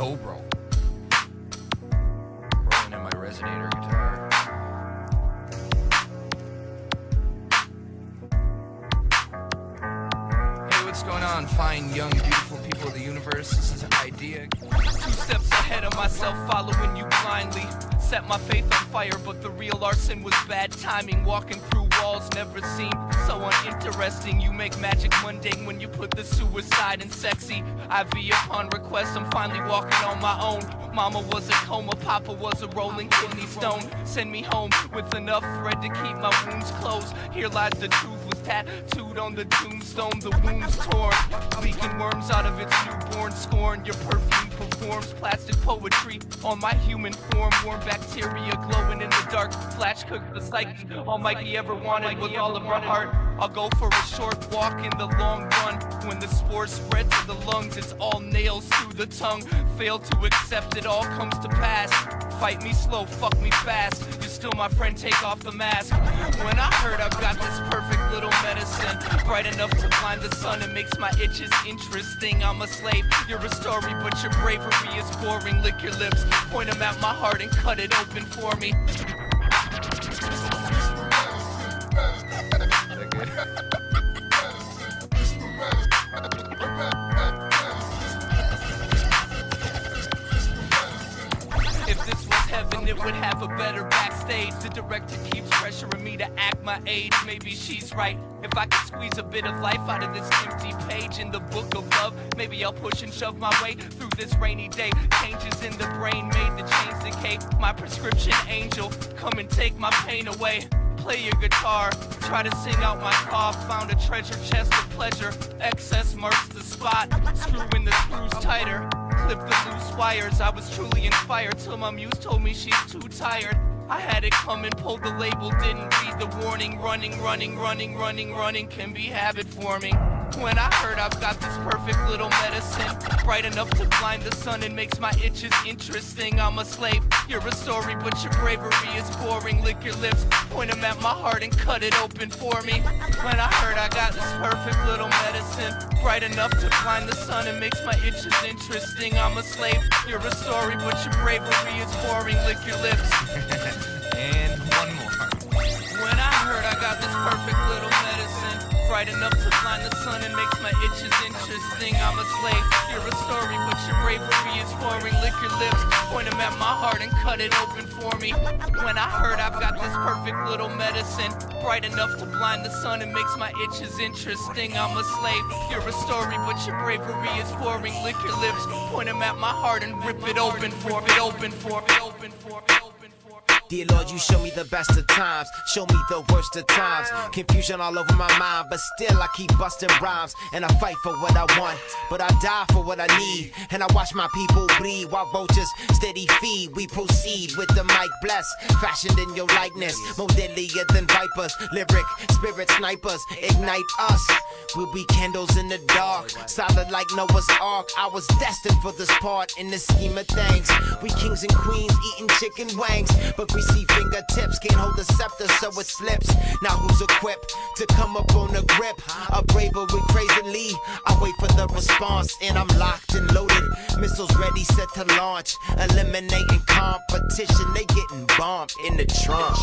Dobro. Rolling in my resonator guitar. Hey, what's going on, fine, young, beautiful people of the universe? This is Eyedea. 2 steps ahead of myself, following you blindly. Set my faith on fire, but the real arson was bad timing. Walking through walls never seen, so uninteresting. You make magic mundane when you put the suicide in sexy. IV upon request, I'm finally walking on my own. Mama was a coma, Papa was a rolling kidney stone. Send me home with enough thread to keep my wounds closed. Here lies the truth, was tattooed on the tombstone. The wounds torn, leaking worms out of its newborn scorn. Your perfume performs plastic poetry on my human form. Warm bacteria glowing in the dark, flash cooked the psyche. All Mikey ever wanted was all of my heart. I'll go for a short walk in the long run. When the spores spread to the lungs, it's all nails through the tongue. Fail to accept it all comes to pass. Fight me slow, fuck me fast. You're still my friend, take off the mask. When I heard I've got this perfect little medicine, bright enough to blind the sun, it makes my itches interesting. I'm a slave, you're a story, but your bravery is boring. Lick your lips, point them at my heart and cut it open for me. If this was heaven, it would have a better backstage. The director keeps pressuring me to act my age. Maybe she's right. If I could squeeze a bit of life out of this empty page in the book of love, maybe I'll push and shove my way through this rainy day. Changes in the brain made the chains decay. My prescription angel, come and take my pain away. Play your guitar, try to sing out my cough. Found a treasure chest of pleasure, excess marks the spot. Screwing the screws tighter, clip the loose wires. I was truly inspired till my muse told me she's too tired. I had it coming, pulled the label, didn't read the warning. Running can be habit forming. When I heard I've got this perfect little medicine, bright enough to blind the sun and makes my itches interesting. I'm a slave, you're a story, but your bravery is boring. Lick your lips, point them at my heart and cut it open for me. When I heard I got this perfect little medicine, bright enough to blind the sun and makes my itches interesting. I'm a slave, you're a story, but your bravery is boring. Lick your lips. And one more. When I heard I got this perfect little medicine, bright enough to blind the sun and makes my itches interesting. I'm a slave, you're a story, but your bravery is boring. Lick your lips, point them at my heart and cut it open for me. When I heard I've got this perfect little medicine, bright enough to blind the sun and makes my itches interesting. I'm a slave, you're a story, but your bravery is boring. Lick your lips, point them at my heart and rip it open for me. Dear Lord, you show me the best of times, show me the worst of times. Confusion all over my mind, but still I keep busting rhymes. And I fight for what I want, but I die for what I need. And I watch my people bleed while vultures steady feed. We proceed with the mic blessed, fashioned in your likeness. More deadlier than vipers, lyric spirit snipers. Ignite us, we'll be candles in the dark, solid like Noah's Ark. I was destined for this part in the scheme of things. We kings and queens eating chicken wings, but we see fingertips, can't hold the scepter so it slips. Now who's equipped to come up on the grip? A braver with crazily, I wait for the response and I'm locked and loaded. Missiles ready, set to launch, eliminating competition. They getting bombed in the trunk,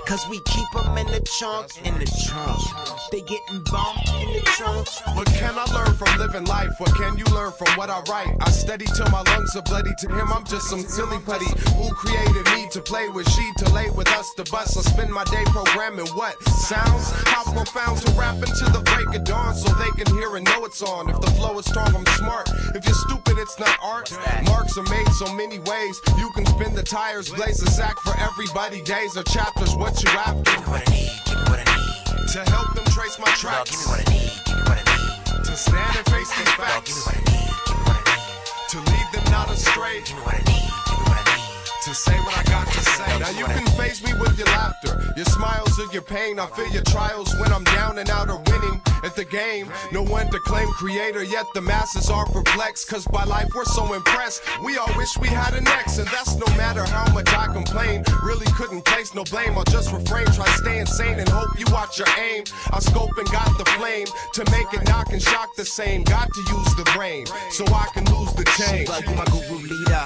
cause we keep them in the trunk, in the trunk. They getting bombed in the trunk. What can I learn from living life? What can you learn from what I write? I steady till my lungs are bloody. To him I'm just some silly putty. Who created me to play with? She to lay with us to bust. I spend my day programming what sounds. How profound to rap into the break of dawn, so they can hear and know it's on. If the flow is strong, I'm smart. If you're stupid, it's not art. Marks are made so many ways. You can spin the tires, blaze a sack for everybody. Days or chapters, what you after? Give me what I need, give me what I need. To help them trace my tracks. Give me what I need, give me what I need. To stand and face these facts. Give me what I need, give me what I need. To lead them not astray. Give me what I need, give me what I need. To say what I got to say. Now you can face me with your laughter, your smiles or your pain. I feel your trials when I'm down and out or winning at the game. No one to claim creator, yet the masses are perplexed. Cause by life we're so impressed, we all wish we had an X. And that's no matter how much I complain. Really couldn't place no blame, I'll just refrain. Try staying sane and hope you watch your aim. I scope and got the flame to make it knock and shock the same. Got to use the brain so I can lose the chain. Slug, you my guru leader,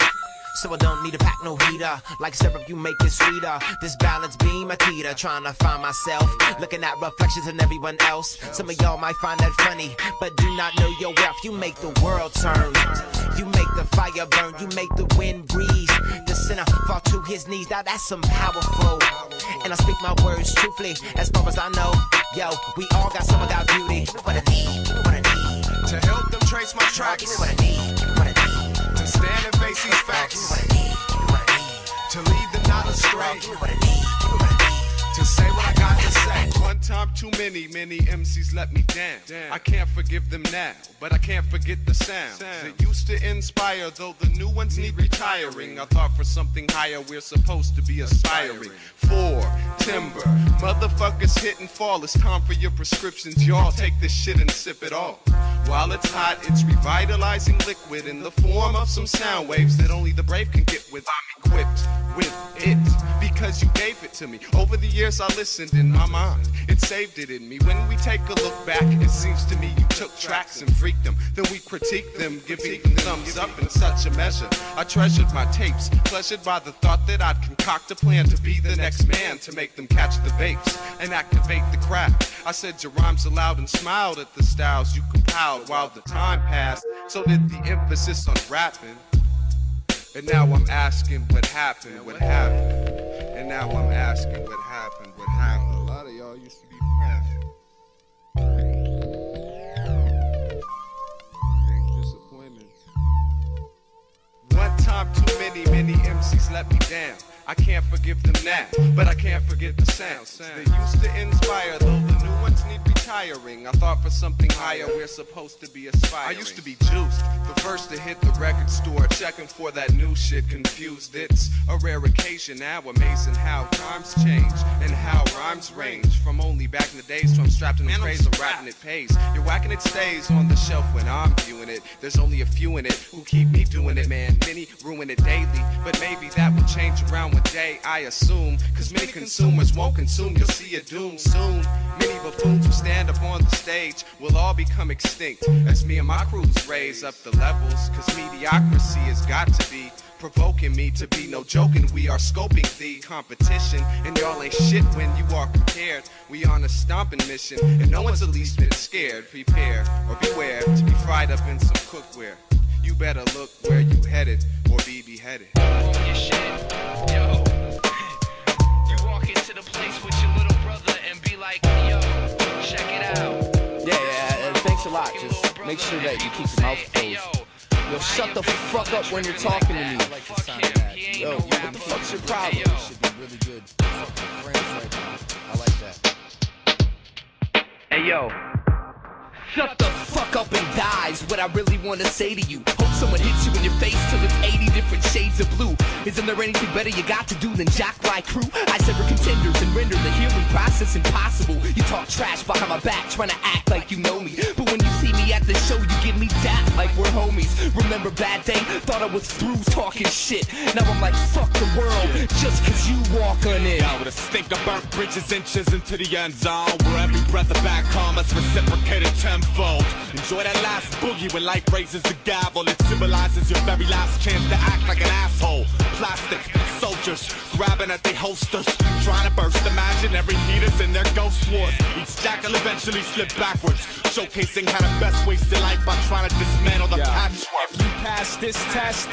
so I don't need to pack no heater. Like syrup, you make it sweeter. This balance beam a teeter, trying to find myself, looking at reflections in everyone else. Some of y'all might find that funny, but do not know your wealth. You make the world turn, you make the fire burn, you make the wind breeze. The sinner fall to his knees, now that's some powerful. And I speak my words truthfully, as far as I know. Yo, we all got some of our beauty. What I need, what I need. To help them trace my tracks. Give me what I need, give me what I need. To stand and face these facts. To lead them not astray. To say what I got to say. One time too many MCs let me down. I can't forgive them now, but I can't forget the sounds that used to inspire, though the new ones need retiring. I thought for something higher we're supposed to be aspiring. For timber, motherfuckers hit and fall. It's time for your prescriptions, y'all. Take this shit and sip it all. While it's hot, it's revitalizing liquid in the form of some sound waves that only the brave can get with. I'm equipped with it because you gave it to me. Over the years I listened in my mind, it saved it in me. When we take a look back, it seems to me you took tracks and freaked them. Then we critique them, giving thumbs up in such a measure. I treasured my tapes, pleasured by the thought that I'd concoct a plan to be the next man, to make them catch the vapes and activate the craft. I said your rhymes aloud and smiled at the styles you compiled while the time passed. So did the emphasis on rapping. And now I'm asking what happened, what happened. And now I'm asking what happened, what happened. A lot of y'all used to be friends. Dissapointments. One time too many MCs let me down. I can't forgive them now, but I can't forget the sounds. They used to inspire, though the new ones need retiring. I thought for something higher we're supposed to be aspiring. I used to be juiced, the first to hit the record store, checking for that new shit, confused. It's a rare occasion now, amazing how times change and how rhymes range. From only back in the days to I'm strapped in the craze of rapping, it pays. You're whacking, it stays on the shelf when I'm viewing it. There's only a few in it who keep me doing it, man. Many ruin it daily, but maybe that will change around one day, I assume. Cause many consumers won't consume, you'll see a doom soon. Many buffoons who stand up on the stage will all become extinct as me and my crews raise up the levels. Cause mediocrity has got to be provoking me to be no joking. We are scoping the competition, and y'all ain't shit when you are compared. We on a stomping mission, and no one's the least bit scared. Prepare or beware to be fried up in some cookware. You better look where you headed or be beheaded. Your shit, yo. You walk into the place with your little brother and be like, yo, check it out. Yeah, thanks a lot. Just make sure that you keep your mouth closed. Yo, shut the fuck up when you're talking to me. I like the sound of that. Yo, what the fuck's your problem? This should be really good. Fucking friends right now. I like that. Hey, yo. Shut the fuck up and die is what I really want to say to you. Hope someone hits you in your face till it's 80 different shades of blue. Isn't there anything better you got to do than jack my crew? I sever contenders and render the healing process impossible. You talk trash behind my back, trying to act like you know me. But when you see me at the show, you give me that like we're homies. Remember bad day? Thought I was through talking shit. Now I'm like, fuck the world, just cause you walk on it. Yo, with a stink of burnt bridges, inches into the end zone, where every breath of back karma's reciprocated tenfold. Enjoy that last boogie when life raises the gavel. It symbolizes your very last chance to act like an asshole. Plastic soldiers grabbing at their holsters, trying to burst imaginary heaters in their ghost wars. Each jackal eventually slip backwards, showcasing how the best wasted life by trying to dismantle the patchwork. If you pass this test,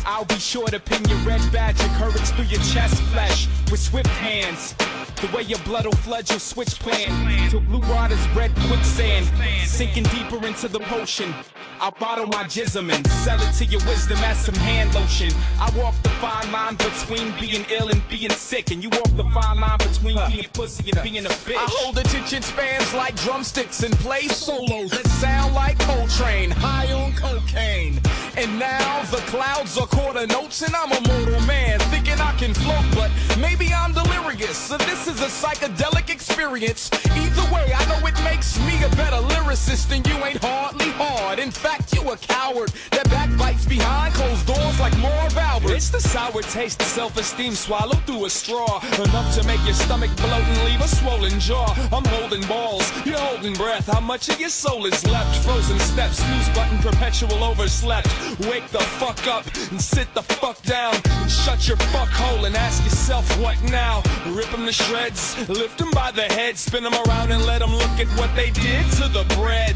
I'll be sure to pin your red badge and courage through your chest flesh with swift hands. The way your blood will flood your switch plan till blue water's red quicksand, sinking deeper into the potion. I'll bottle my jism and sell it to your wisdom as some hand lotion. I walk the fine line between being ill and being sick, and you walk the fine line between being pussy and being a bitch. I hold attention spans like drumsticks and play solos that sound like Coltrane, high on cocaine. And now the clouds are quarter notes and I'm a mortal man, thinking I I can float, but maybe I'm delirious. So this is a psychedelic experience. Either way, I know it makes me a better lyricist, and you ain't hardly hard. In fact, you a coward that backbites behind closed doors like Marv Albert. It's the sour taste of self-esteem swallowed through a straw, enough to make your stomach bloat and leave a swollen jaw. I'm holding balls, you're holding breath. How much of your soul is left? Frozen steps, snooze button, perpetual overslept. Wake the fuck up and sit the fuck down and shut your fuck hole and ask yourself what now? Rip them to shreds, lift them by the head, spin them around and let them look at what they did to the bread.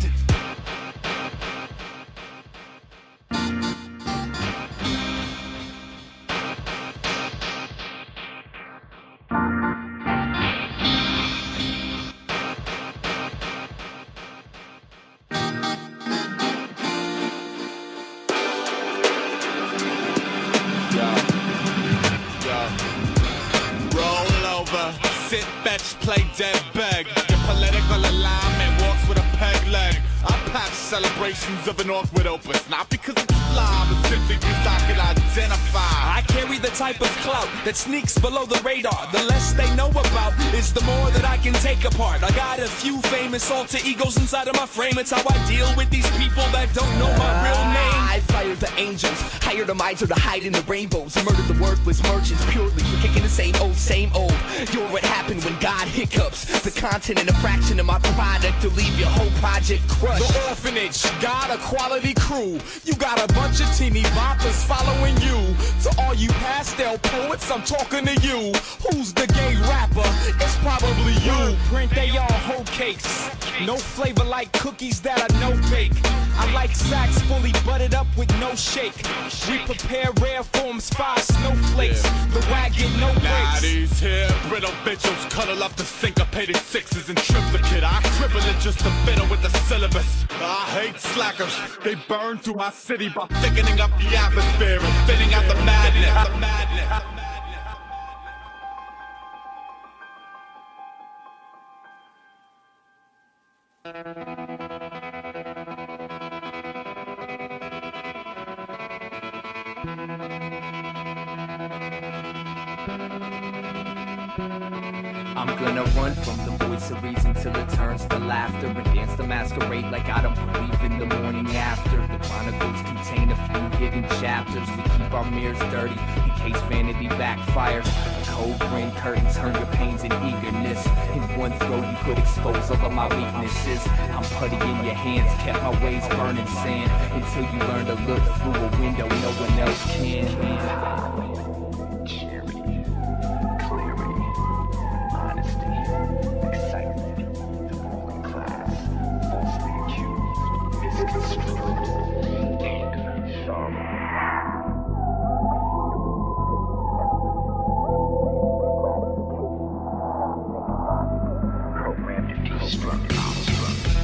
Sit, fetch, play dead beg. Your political alignment walks with a peg leg. I patch celebrations of an awkward opus, not because it's fly, but simply because I can identify. I carry the type of clout that sneaks below the radar. The less they know about is the more that I can take apart. I got a few famous alter egos inside of my frame. It's how I deal with these people that don't know my real name. I fired the angels, hired a miser to hide in the rainbows, murdered the worthless merchants purely for kicking the same old, same old. You're what happened when God hiccups the content and a fraction of my product to leave your whole project crushed. The orphanage got a quality crew. You got a bunch of teeny boppers following you. To all you pastel poets, I'm talking to you. Who's the gay rapper? It's probably you. Print they all whole cakes. No flavor like cookies that I no bake. I like sacks fully buttered up with no shake. We prepare rare forms, 5 snowflakes. The wagon, no Now brakes. these here brittle bitches cuddle up the syncopated sixes and triplicate. I cripple it just a bit with the syllabus. I hate slackers. They burn through my city by thickening up the atmosphere and thinning out the madness. I'm gonna run from the voice of reason till it turns to laughter and dance the masquerade like I don't believe in the morning after. The chronicles contain a few hidden chapters. We keep our mirrors dirty in case vanity backfires. A cold grin curtain turn your pains and eagerness. In one throw you could expose all of my weaknesses. I'm putty in your hands, kept my ways burning sand until you learn to look through a window no one else can.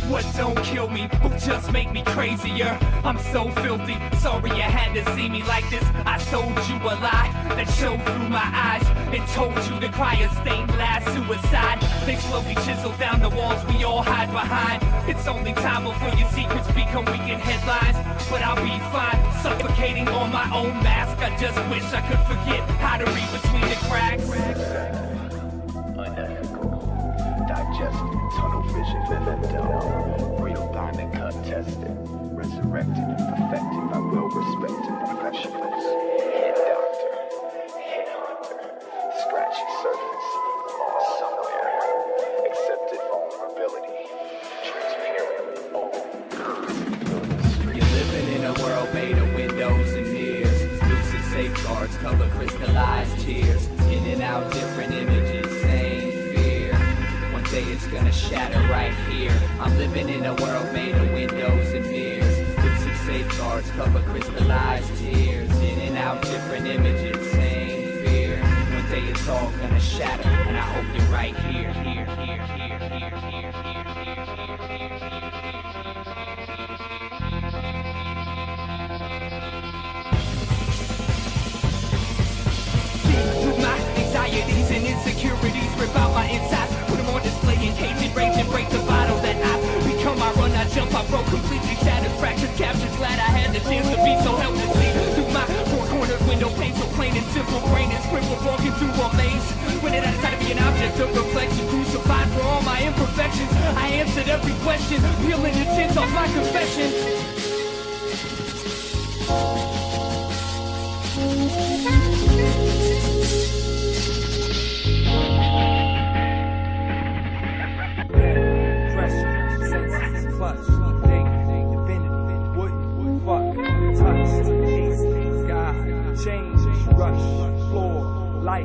What don't kill me will just make me crazier. I'm so filthy, sorry you had to see me like this. I told you a lie that showed through my eyes and told you to cry a stained glass suicide. They slowly chisel down the walls we all hide behind. It's only time before your secrets become weekend headlines. But I'll be fine, suffocating on my own mask. I just wish I could forget how to read between the cracks. Unethical, digested, tunnel vision, real diamond cut tested, resurrected and perfected by well-respected professionals. Head doctor, head hunter, scratchy surface, lost somewhere, accepted vulnerability, transparent, You're living in a world made of windows and mirrors. Lucid safeguards cover crystallized tears. In and out different images, same fear. One day it's gonna shatter right here. I'm living in a world made of windows and mirrors. Lucid safeguards cover crystallized tears. In and out different images, same fear. One day it's all gonna shatter, and I hope you're right here, here, here, here, here, here, here, here, here. My anxieties and insecurities rip out my insides. Put them on display in cage and rage and break the bottle that I become. I run, I jump, I broke, completely shattered, fractured, captured. Glad I had the chance to be so helplessly through my four-cornered window pane, so plain and simple. Brain is crippled, answered every question, peeling your tins off my confession.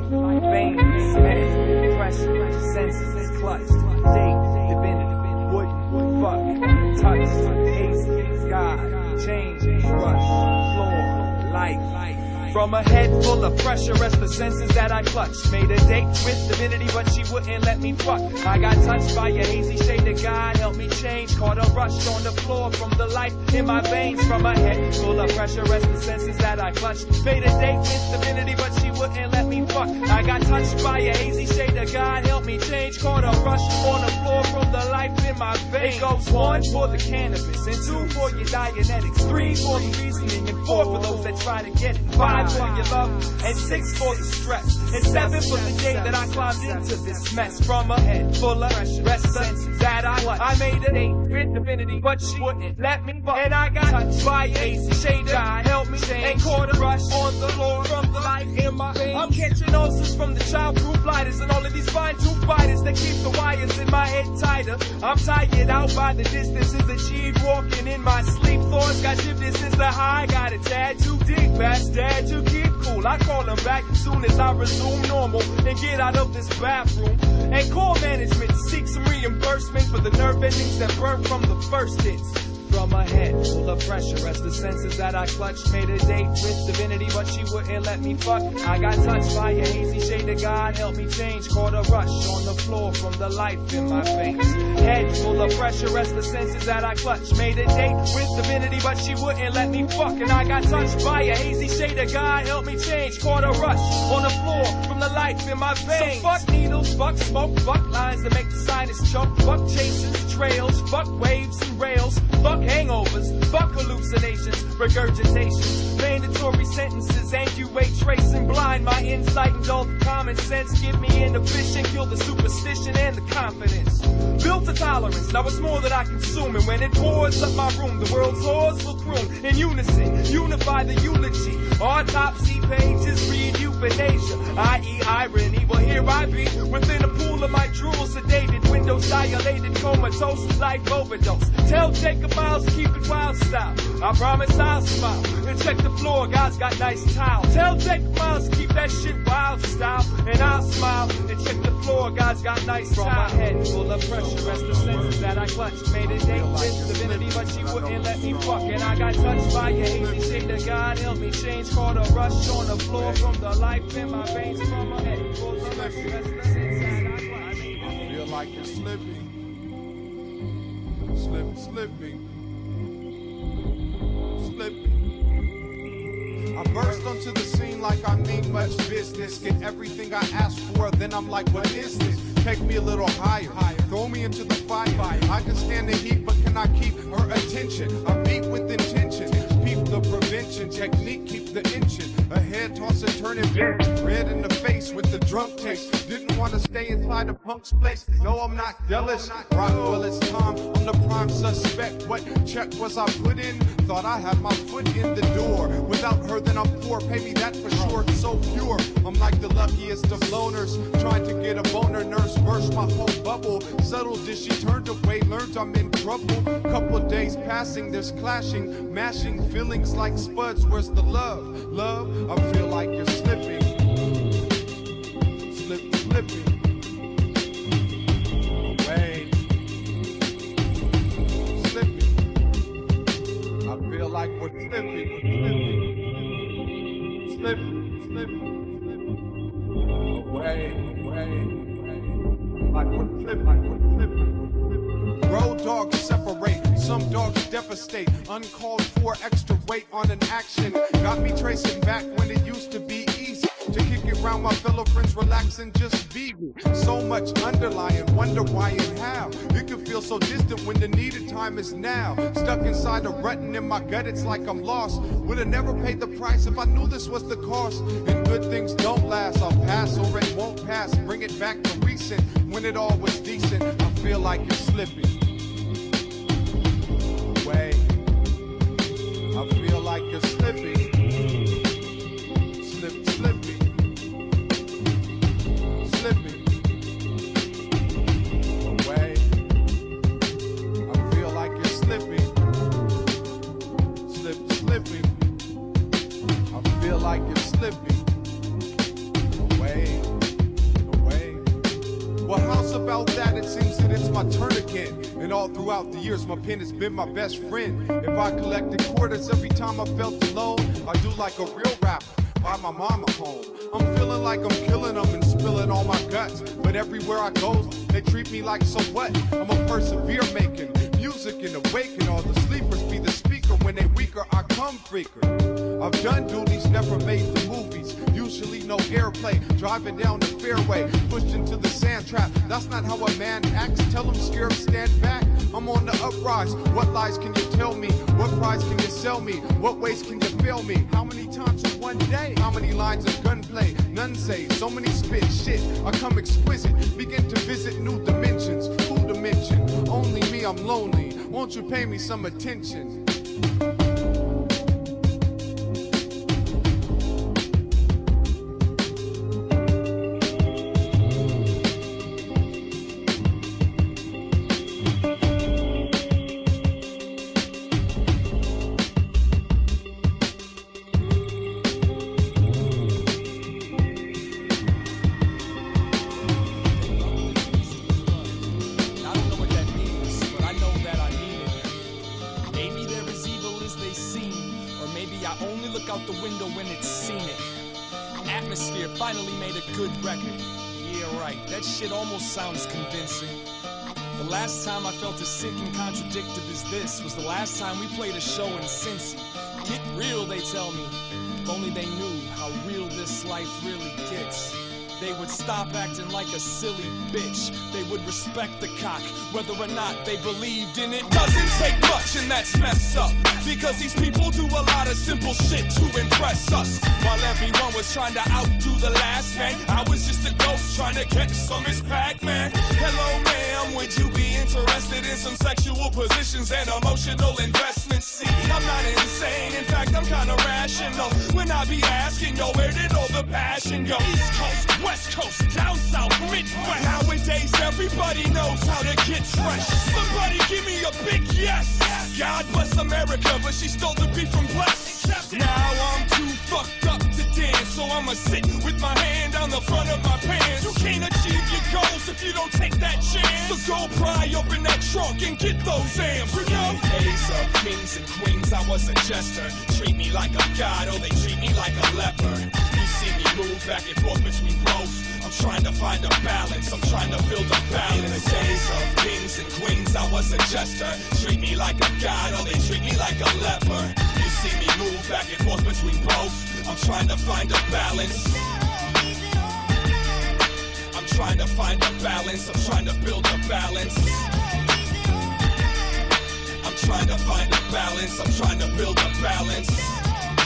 Veins, man, pressure, senses, clutched, date, divinity, wood, fuck, touch, ace, God, change, rush, floor, life. From a head full of pressure as the senses that I clutched. Made a date with divinity, but she wouldn't let me fuck. I got touched by a hazy shade of God, helped me change. Caught a rush on the floor from the life in my veins. From a head full of pressure as the senses that I clutched. Made a date with divinity, but she wouldn't let me fuck. I got touched by a hazy shade of God, helped me change. Caught a rush on the floor from the life in my veins. It goes 1 for the cannabis, and 2 for your Dianetics, 3 for the reasoning, and 4 for those that try to get it. 5 for your love, and 6 for the stress, and 7 for the day that I climbed into this mess. From a head full of rest senses that I made a date with divinity, but she wouldn't let me fuck. And I got touched by a shade of God, helped me change, and caught a rush on the floor from the life in my veins. I'm catching ulcers from the childproof lighters and all of these fine tooth fighters that keep the wires in my head tighter. I'm tired out by the distances achieved, walking in my sleep. Thorns got shifted since the high, got a tad too deep, past dad to keep cool. I call him back as soon as I resume normal and get out of this bathroom. And call management to seek some reimbursement for the nerve endings that burnt from the first hits. From a head full of pressure as the senses that I clutched. Made a date with divinity, but she wouldn't let me fuck. I got touched by a hazy shade of God, helped me change. Caught a rush on the floor from the life in my veins. Head full of pressure as the senses that I clutched. Made a date with divinity, but she wouldn't let me fuck. And I got touched by a hazy shade of God, helped me change. Caught a rush on the floor from the life in my veins. So fuck needles, fuck smoke, fuck lines that make the sinus choke. Fuck chases, trails, fuck waves and rails. Fuck hangovers, fuck hallucinations, regurgitations, mandatory sentences, anti-weight tracing, blind my insight and dull the common sense, give me inhibition, kill the superstition and the confidence. Built a tolerance, now it's more that I consume, and when it pours up my room, the world's whores will croon in unison, unify the eulogy. Autopsy pages read euthanasia, i.e. irony. Well, here I be, within a pool of my drool, sedated, windows dilated, comatose, life overdose. Tell Jacob Miles, keep it wild style. I promise I'll smile and check the floor, God's got nice tiles. Tell Jacob Miles, keep that shit wild style, and I'll smile and check the floor, God's got nice tiles. From my head full of pressure, as the senses that I clutched. Made a date with divinity, but she wouldn't let me fuck. And I got touched by a hazy shade of God, helped me change. Caught a rush on the floor from the life in my veins. From my head full of pressure, as the senses that I clutched. I feel like you're slipping. Slipping. I burst onto the scene like I mean much business. Get everything I ask for, then I'm like, what is this? Take me a little higher, throw me into the fire. I can stand the heat, but can I keep her attention? I beat with intention, peep the prevention technique, keep the inching. A head toss and turn it red in the face with the drunk taste. Didn't want to stay inside the punk's place. No, I'm not jealous. Rock well, it's time. I'm the prime suspect. What check was I put in? Thought I had my foot in the door. Without her, then I'm poor. Pay me that for sure. It's so pure. I'm like the luckiest of loners. Trying to get a boner. Nurse burst my whole bubble. Settled as she turned away. Learned I'm in trouble. Couple of days passing. There's clashing, mashing feelings like spuds. Where's the love? Love? I feel like you're slipping. Slipping. Away. Slipping. I feel like we're slipping. Away. Like we're slipping. Road dogs separate. Some dogs devastate. Uncalled for extra weight on an action. Got me tracing back when it used to be easy to kick it around my fellow friends, relax and just be me. So much underlying, wonder why and how. It can feel so distant when the needed time is now. Stuck inside a rut and in my gut, it's like I'm lost. Would've never paid the price if I knew this was the cost. And good things don't last, I'll pass or it won't pass. Bring it back to recent, when it all was decent. I feel like you're slipping. years, my pen has been my best friend. If I collected quarters every time I felt alone, I do like a real rapper. Buy my mama home. I'm feeling like I'm killing them and spilling all my guts. But everywhere I go, they treat me like so what? I'm a persevere making music and awaken. All the sleepers be the speaker. When they weaker, I come freaker. I've done duties, never made the movies. Usually no airplay, driving down the fairway, pushed into the sand trap. That's not how a man acts. Tell him scared, stand back. I'm on the uprise. What lies can you tell me? What prize can you sell me? What ways can you fail me? How many times in one day? How many lines of gunplay? None say. So many spit shit. I come exquisite. Begin to visit new dimensions. Who dimension? Only me, I'm lonely. Won't you pay me some attention? Shit almost sounds convincing. The last time I felt as sick and contradictive as this was the last time we played a show in Cincy. Get real, they tell me. If only they knew how real this life really gets. They would stop acting like a silly bitch. They would respect the cock, whether or not they believed in it. Doesn't take much, and that's messed up. Because these people do a lot of simple shit to impress us. While everyone was trying to outdo the last man, I was just a ghost trying to catch some Miss Pac-Man. Hello, ma'am, would you be interested in some sexual positions and emotional investments? See, I'm not insane, in fact, I'm kinda rational. When I be asking, yo, where did all the passion go? East Coast, West Coast, down south, Midwest. Nowadays, everybody knows how to get fresh. Somebody give me a big yes. God bless America, but she stole the beat from Bless. Now I'm too fucked up to dance, so I'ma sit with my hand on the front of my pants. You can't achieve your goals if you don't take that chance. So go pry open that trunk and get those amps, you know? Days of kings and queens, I was a jester. Treat me like a god, or they treat me like a leper. You see me move back and forth between both. I'm trying to find a balance, I'm trying to build a balance. In the days of kings and queens, I was a jester. Treat me like a god, or they treat me like a leper. You see me move back and forth between both. I'm trying to find a balance. I'm trying to find a balance, I'm trying to build a balance. I'm trying to find a balance, I'm trying to build a balance.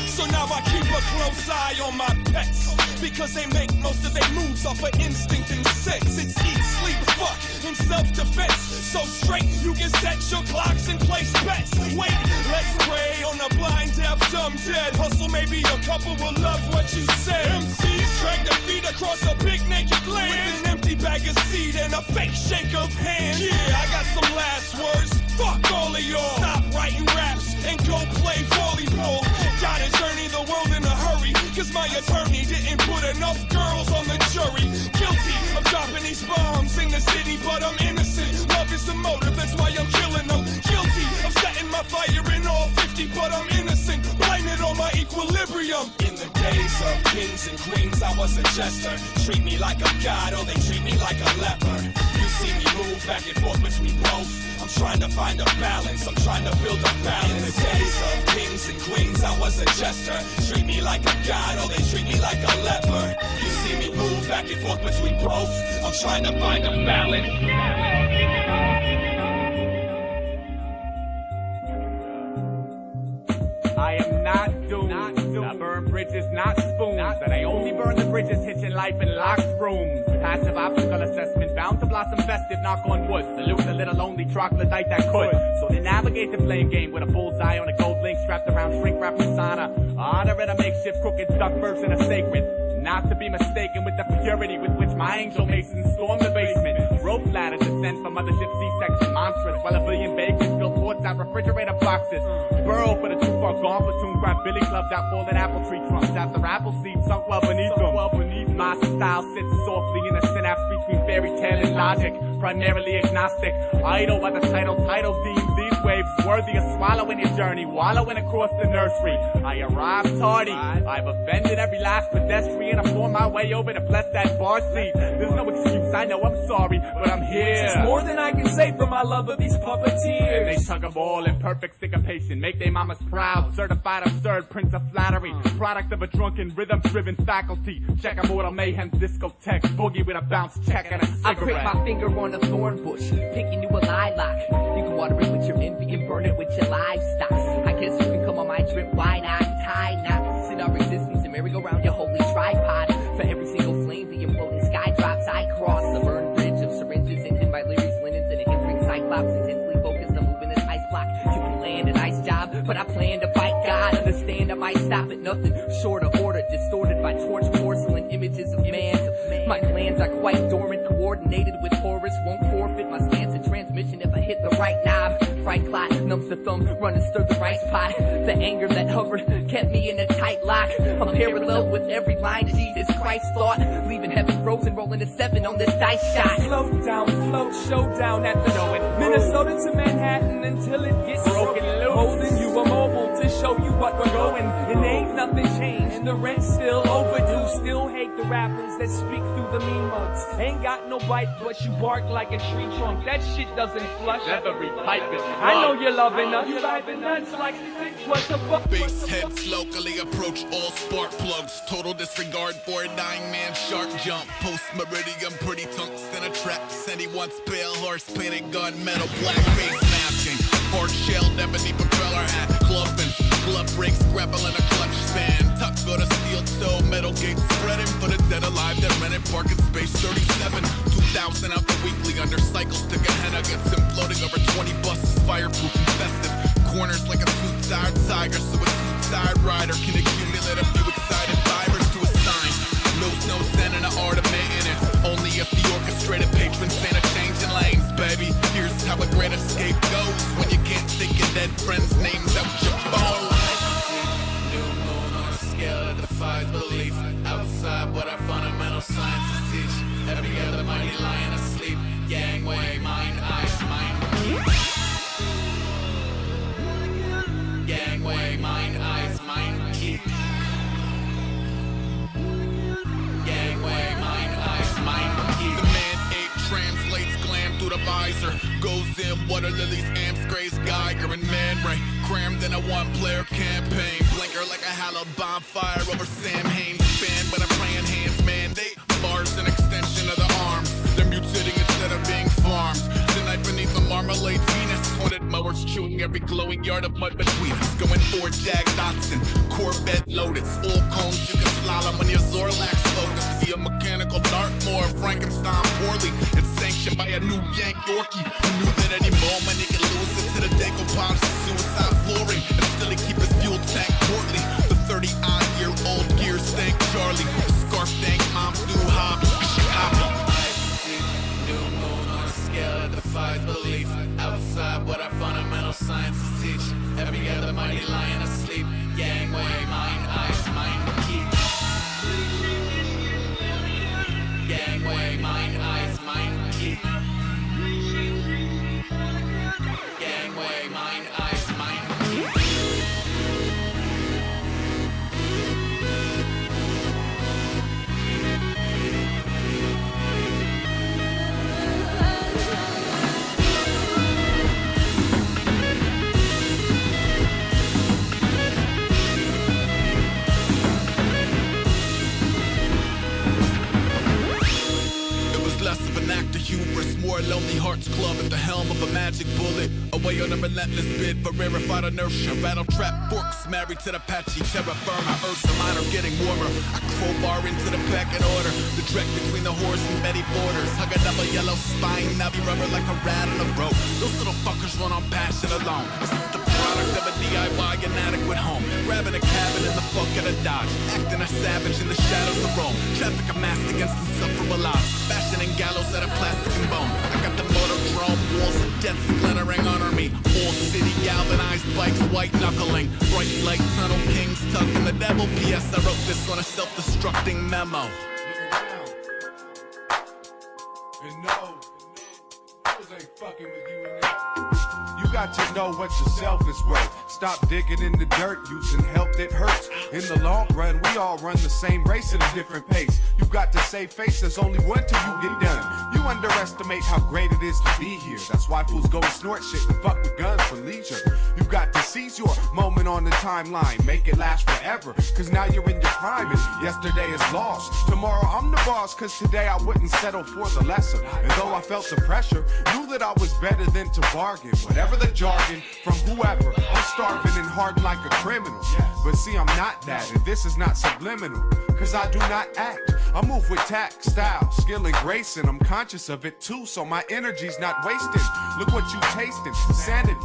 So now I keep a close eye on my pets, because they make most of their moves off of instinct and sex. It's eat, sleep, fuck, and self-defense. So straight, you can set your clocks and place bets. Wait, let's pray on the blind, deaf, dumb, dead. Hustle, maybe a couple will love what you said. MCs drag their feet across a big naked land with an empty bag of seed and a fake shake of hands. Yeah, I got some last words. Fuck all of y'all. Stop writing raps and go play volleyball. Gotta journey the world in a hurry, cause my attorney didn't put enough girls on the jury. Guilty of dropping these bombs in the city, but I'm innocent. Love is the motive, that's why I'm killing them. Guilty of setting my fire in all 50, but I'm innocent. Blame it on my equilibrium. In the days of kings and queens, I was a jester. Treat me like a god, or they treat me like a leper. You see me move back and forth between both. I'm trying to find a balance, I'm trying to build a balance. In the days of kings and queens, I was a jester. Treat me like a god, or they treat me like a leper. You see me move back and forth between both. I'm trying to find a balance. I am not doomed. I burn bridges, not spoons. And I only burn the bridges, hitching life in locked rooms. Passive obstacle assessment, bound to blossom festive, knock on wood. Salute the little lonely troglodyte that could. So they navigate the flame game with a bullseye on a gold link strapped around shrink wrap persona. Honor in a makeshift crooked duck version of sacred. Not to be mistaken with the purity with which my angel masons storm the basement. Rope ladder descent from mothership C-section monstrous, while a billion bakers fill ports out refrigerator boxes. Burrow for the too far gone platoon, grab billy clubs out fallen apple tree trunks after apple seeds sunk well beneath them. My style sits softly in the synapse between fairy tale and logic. primarily agnostic. Idle by the title deems these waves worthy of swallowing your journey, wallowing across the nursery. I arrived tardy, I've offended every last pedestrian. I form my way over to bless that bar seat. There's no excuse, I know I'm sorry, but I'm here. It's more than I can say for my love of these puppeteers. They tug them all in perfect syncopation, make they mamas proud. Certified absurd, prince of flattery, product of a drunken, rhythm-driven faculty. Check a mortal mayhem discotheque, boogie with a bounce check and a cigarette. I prick my finger on a thorn bush, picking you a lilac. You can water it with your envy and burn it with your livestock. I guess you can come on my trip, why not? Tie knots in our resistance and merry-go-round your holy tripod. For every single flame, the imploding sky drops. I cross the burned bridge of syringes, ended by lyrics, linens, and a hindering cyclops. Intensely focused on moving this ice block. You can land a nice job, but I plan to fight God. Understand I might stop at nothing short of order, distorted by torch porcelain images of man. My plans are quite dormant, coordinated with Horus. Won't forfeit my stance and transmission if I hit the right knob. Fright clot numbs the thumb, run and stir the rice pot. The anger that hovered kept me in a tight lock. I'm parallel with every line Jesus Christ thought, leaving heaven frozen, rolling a 7 on this dice shot. Slow down, float, showdown at the Minnesota to Manhattan until it gets broken loose. Holding you immobile to show you what we're going. And ain't nothing changed, and the rent's still overdue. Still hate the rappers that speak through the mean mugs. Ain't got no bite, but you bark like a tree trunk. That shit doesn't flush. Every pipe is I know you're loving us. You driving nuts like what the fuck? Base heads locally approach all spark plugs. Total disregard for a dying man shark jump. Post meridian pretty tungsten attracts. And he wants pale horse painted gun metal black face matching. Hard shelled ebony propeller hat. Clubbing, glove breaks, grapple in a clutch span. Tuck go to steel toe, metal gates spreading for the dead alive that rented parking space 37. 2,000 out the weekly under cycles to Gehenna. Gets imploding over 20 buses, fireproof and festive. Corners like a two-tired tiger, so a two-tired rider can accumulate a few excited fibers to a sign. No sin in the art of maintenance. Only if the orchestrated patron saint are changing lanes, baby. Here's how a great escape goes when you can't take your dead friends' names out your phone. New moon on a scale that defies belief. Outside what our fundamental sciences teach. Every other mighty lion asleep. Yang way, mind, eyes, mind. Yang way, mind, eyes, mind, keep. Gangway, mind, eyes, mind, keep. The man 8 translates glam through the visor. Goes in water lilies, amps, grays, Geiger, and Man Ray. Crammed in a one-player campaign. Blinker like a hallowed bonfire over Sam Hain's span. But I'm praying hands mandate. Bars an extension of the arms. They're mutating instead of being farmed. Tonight beneath the marmalade Venus. Pointed mowers chewing every glowing yard of mud between us. Going for Jag Dotson, Corvette loaded. Full cones you can slalom when your Zorlax focused. Via mechanical Dartmoor, Frankenstein poorly. It's sanctioned by a new Yank Yorkie. Who knew that any moment he could lose it to the decoupage suicide flooring. And still he keep his fuel tank portly. The 30-odd-year-old gear stank Charlie. The scarf dank mom's new hobby. Chicago. New moon on a scale that defies belief. Outside what our fundamental sciences teach. Every other mighty lion asleep. Yang way, mind, eyes, mind, keep. Yang way, mind, eyes, mind, keep. Gang way, mind, eyes, mind, keep. Hubris, more Lonely Hearts Club at the helm of a magic bullet. Away on a relentless bid for rarefied inertia. Battle trap forks married to the patchy terra firma. Ursa Minor getting warmer. I crowbar into the pack in order. The trek between the horse and Betty Borders. Hug a double yellow spine, now be rubber like a rat on a rope. Those little fuckers run on passion alone. This is the product of a DIY inadequate home. Grabbing a cabin in the fuck of a Dodge. Acting a savage in the shadows of Rome. Traffic amassed against insufferable odds. Fashioning gallows out of plastic and bone. I got the motordrome, walls of death glittering under me. All city galvanized bikes, white knuckling. Bright light tunnel kings tuck in the devil. P.S. I wrote this on a self-destructing memo. fucking with you in there. You got to know what yourself is worth. Stop digging in the dirt, using help that hurts. In the long run, we all run the same race at a different pace. You got to save face, there's only one till you get done. You underestimate how great it is to be here. That's why fools go and snort shit and fuck with guns for leisure. You got to seize your moment on the timeline, make it last forever. Cause now you're in your prime and yesterday is lost. Tomorrow I'm the boss, cause today I wouldn't settle for the lesser. And though I felt the pressure, knew that I was better than to bargain. Whatever the jargon, from whoever, I'm starving and hardened like a criminal. But see, I'm not that, and this is not subliminal. Cause I do not act, I move with tact, style, skill, and grace, and I'm conscious of it too, so my energy's not wasted. Look what you tasting, sanity.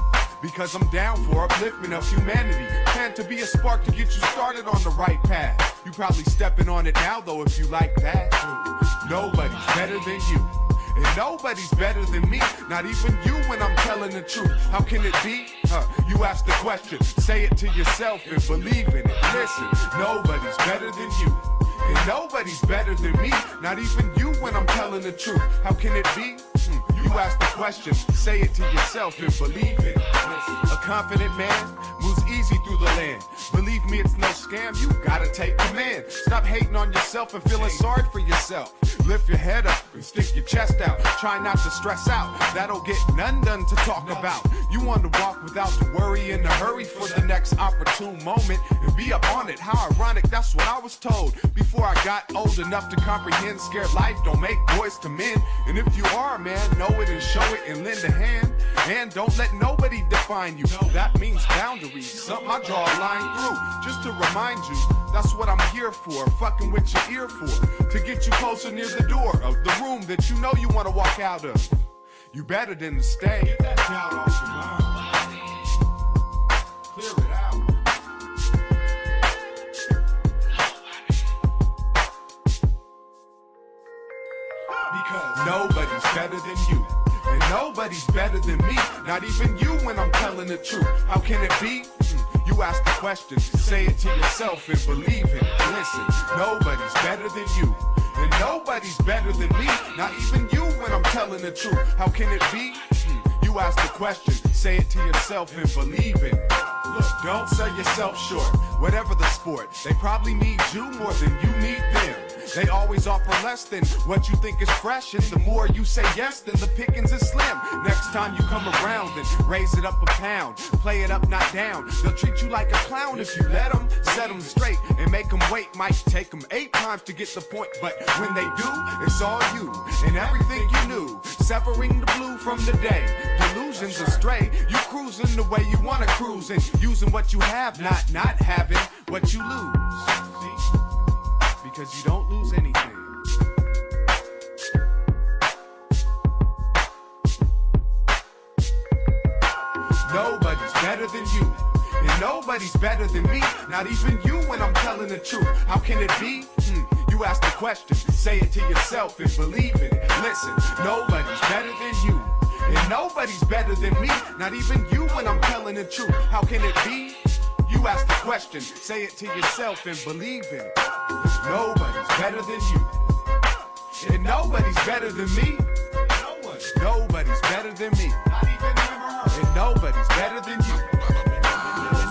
Because I'm down for upliftment of humanity. Plan to be a spark to get you started on the right path. You probably stepping on it now though if you like that. Nobody's better than you. And nobody's better than me, not even you when I'm telling the truth. How can it be? You ask the question, say it to yourself and believe in it. Listen, nobody's better than you. And nobody's better than me, not even you when I'm telling the truth. How can it be? You ask the question, say it to yourself and believe it. A confident man moves easy through the land. Believe me, it's no scam, you gotta take command. Stop hating on yourself and feeling sorry for yourself. Lift your head up and stick your chest out. Try not to stress out, that'll get none done to talk about. You want to walk without the worry in a hurry for the next opportune moment and be up on it. How ironic, that's what I was told before I got old enough to comprehend. Scared life don't make boys to men. And if you are a man, know it and show it and lend a hand. And don't let nobody define you. That means boundaries, something I draw a line through. Just to remind you, that's what I'm here for. Fucking with your ear for. To get you closer near the door of the room that you know you want to walk out of. You better than to stay. Get that doubt off your mind. Clear it out. Because nobody's better than you. And nobody's better than me, not even you when I'm telling the truth. How can it be? You ask the question, say it to yourself and believe it. Listen, nobody's better than you. And nobody's better than me, not even you when I'm telling the truth. How can it be? You ask the question, say it to yourself and believe it. Look, don't sell yourself short, whatever the sport. They probably need you more than you need them. They always offer less than what you think is fresh, and the more you say yes, then the pickings is slim. Next time you come around, then raise it up a pound. Play it up, not down. They'll treat you like a clown if you let them. Set them straight and make them wait. Might take them 8 times to get the point, but when they do, it's all you and everything you knew. Severing the blue from the day. Delusions astray. You cruising the way you wanna cruise and using what you have, not having what you lose. Because you don't lose anything. Nobody's better than you. And nobody's better than me, not even you when I'm telling the truth. How can it be? You ask the question, say it to yourself and believe it. Listen, nobody's better than you. And nobody's better than me, not even you when I'm telling the truth. How can it be? You ask the question, say it to yourself and believe in it. Nobody's better than you. And nobody's better than me. Nobody's better than me. And nobody's better than you.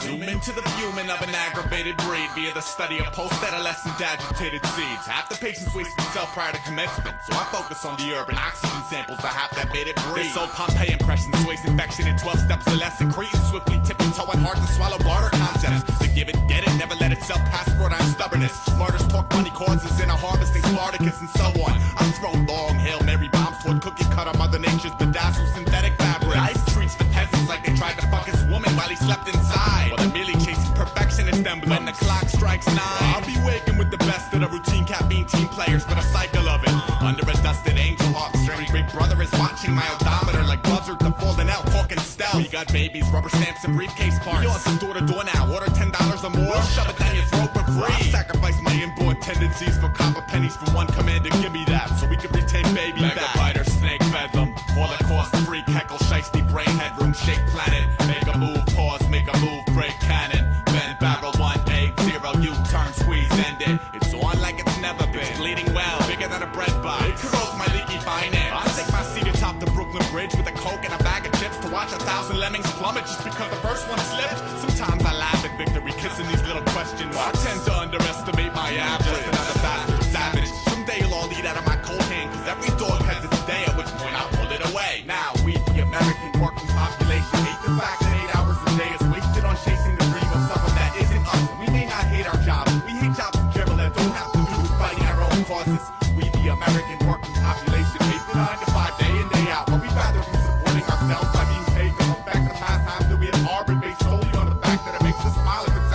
Zoom into the fuming of an aggravated breed via the study of post-adolescent agitated seeds. Half the patients waste themselves prior to commencement, so I focus on the urban oxygen samples, the half that made it breathe. They sold Pompeii impressions, waste infection in 12 steps or less, and cretin swiftly tipping toeing hard to swallow barter concepts. To give it, get it, never let itself pass for I'm stubbornness. Martyrs talk money causes in a harvesting Spartacus and so on. I'm throwing long Hail Mary bombs toward cookie cutter Mother Nature's bedazzled synthetic fabric. Ice treats the peasants like they tried to fuck his woman while he slept inside. Well, they're merely chasing perfection in them. When the clock strikes 9, I'll be waking with the best of the routine caffeine team players for the cycle of it. Under a dusted angel heart string, Big Brother is watching my odometer like buzzard to falling out, talking stealth. We got babies, rubber stamps, and briefcase parts. Yours from door to door now. Order $10 or more, we'll shove it down your throat for free. I sacrifice my inborn tendencies for copper pennies from one commander. Give me that, so we can retain baby back. Megabyte or snake bedlam, Holocaust freak, heckle, shiesty brain, headroom, shake planet. Make a move, pause, make a move, break cannon. Bend barrel 180, U-turn, squeeze, end it. It's on like it's never been. Bleeding well, bigger than a bread box. It corrodes my leaky finance. I take my seat atop the Brooklyn Bridge with a coke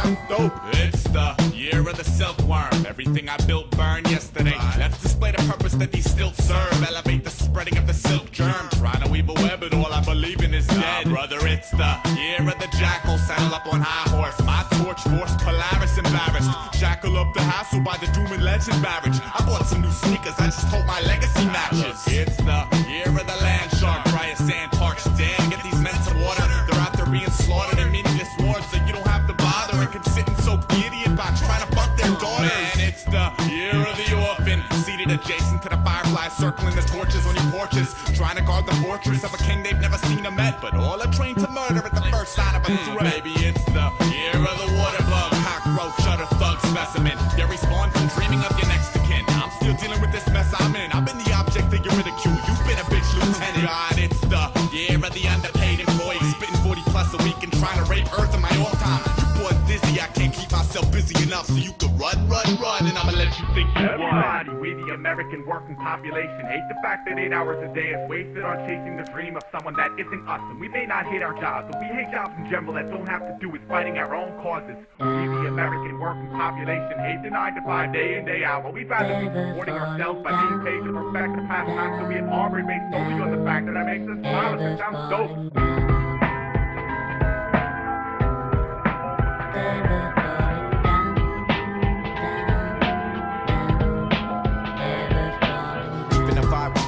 sounds dope. It's the year of the silkworm. Everything I built burned yesterday. Let's display the purpose that these still serve. Elevate the spreading of the silk germ. Trying to weave a web, but all I believe in is dead. Brother, it's the year of the jackal. Saddle up on high horse. My torch force Polaris embarrassed. Jackal up the hassle by the doom and legend barrage. I bought some new sneakers. I just hope my legacy matches. It's the year of the land shark. Briar sand parched dam. Get these men some water. They're out there being slaughtered in meaningless wars, so you don't have to bother and can sit and soak the idiot box trying to fuck their daughters. Man, it's the year of the orphan. Seated adjacent to the fireflies, circling the torches on your porches, trying to guard the fortress of a king they've never seen or met, but all are trained to murder at the first sign of a threat. Maybe it's the year of the water bug, cockroach, shutter thug specimen. You respawn from dreaming of your next of kin. I'm still dealing with this mess I'm in. I've been the object of your ridicule. You've been a bitch, lieutenant. God, it's the year of the underpaid employee, spitting 40 plus a week and trying to rape Earth in my off time. You boy dizzy, I can't keep myself busy enough so you can run, and I'ma let you think you Everybody, we the American working population hate the fact that 8 hours a day is wasted on chasing the dream of someone that isn't us. And we may not hate our jobs, but we hate jobs in general that don't have to do with fighting our own causes. We the American working population hate the 9 to 5 day in, day out, but we'd rather be supporting ourselves by being paid to perfect the pastime so we at Auburn based solely on the fact that makes us smile. It sounds dope.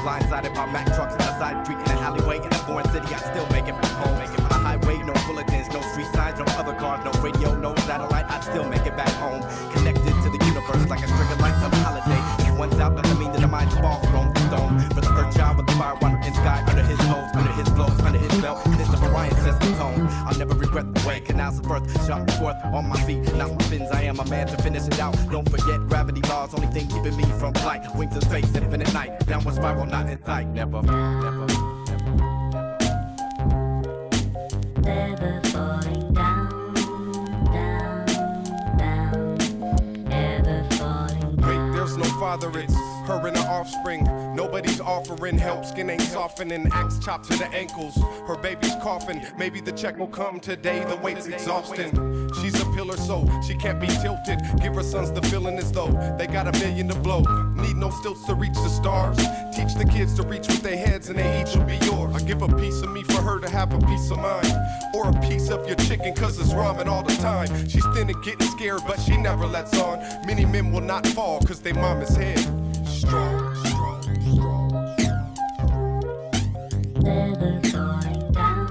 Blindsided by Mack trucks on the side street in an alleyway in a foreign city. I still make it back home. On a highway, no bulletins, no street signs, no other cars, no radio, no satellite. I still make it back home. Connected to the universe like a string of lights on a holiday. If one's out, doesn't mean that the mind's ball thrown to stone. For the earth child with the fire, water, and sky under his hose, under his blows, under his belt. This the Orion says the tone. I'll never regret the way canals of birth jump forth on my feet. Not my fins, I am a man to finish it out. Don't forget gravity laws, only thing keeping me from flight. Wings to space, infinite night. Downward spiral, not in sight. Never falling down, ever falling down. Wait, there's no father, it's her and her offspring. Nobody's offering help, skin ain't softening, axe chopped to the ankles. Her baby's coughing, maybe the check will come today, the weight's exhausting. She's a pillar, so she can't be tilted. Give her sons the feeling as though they got $1 million to blow. Need no stilts to reach the stars. Teach the kids to reach with their heads and they each will be yours. I give a piece of me for her to have a peace of mind. Or a piece of your chicken cause it's ramen all the time. She's thin and getting scared but she never lets on. Many men will not fall cause they mama's head strong, strong, strong. Never falling down,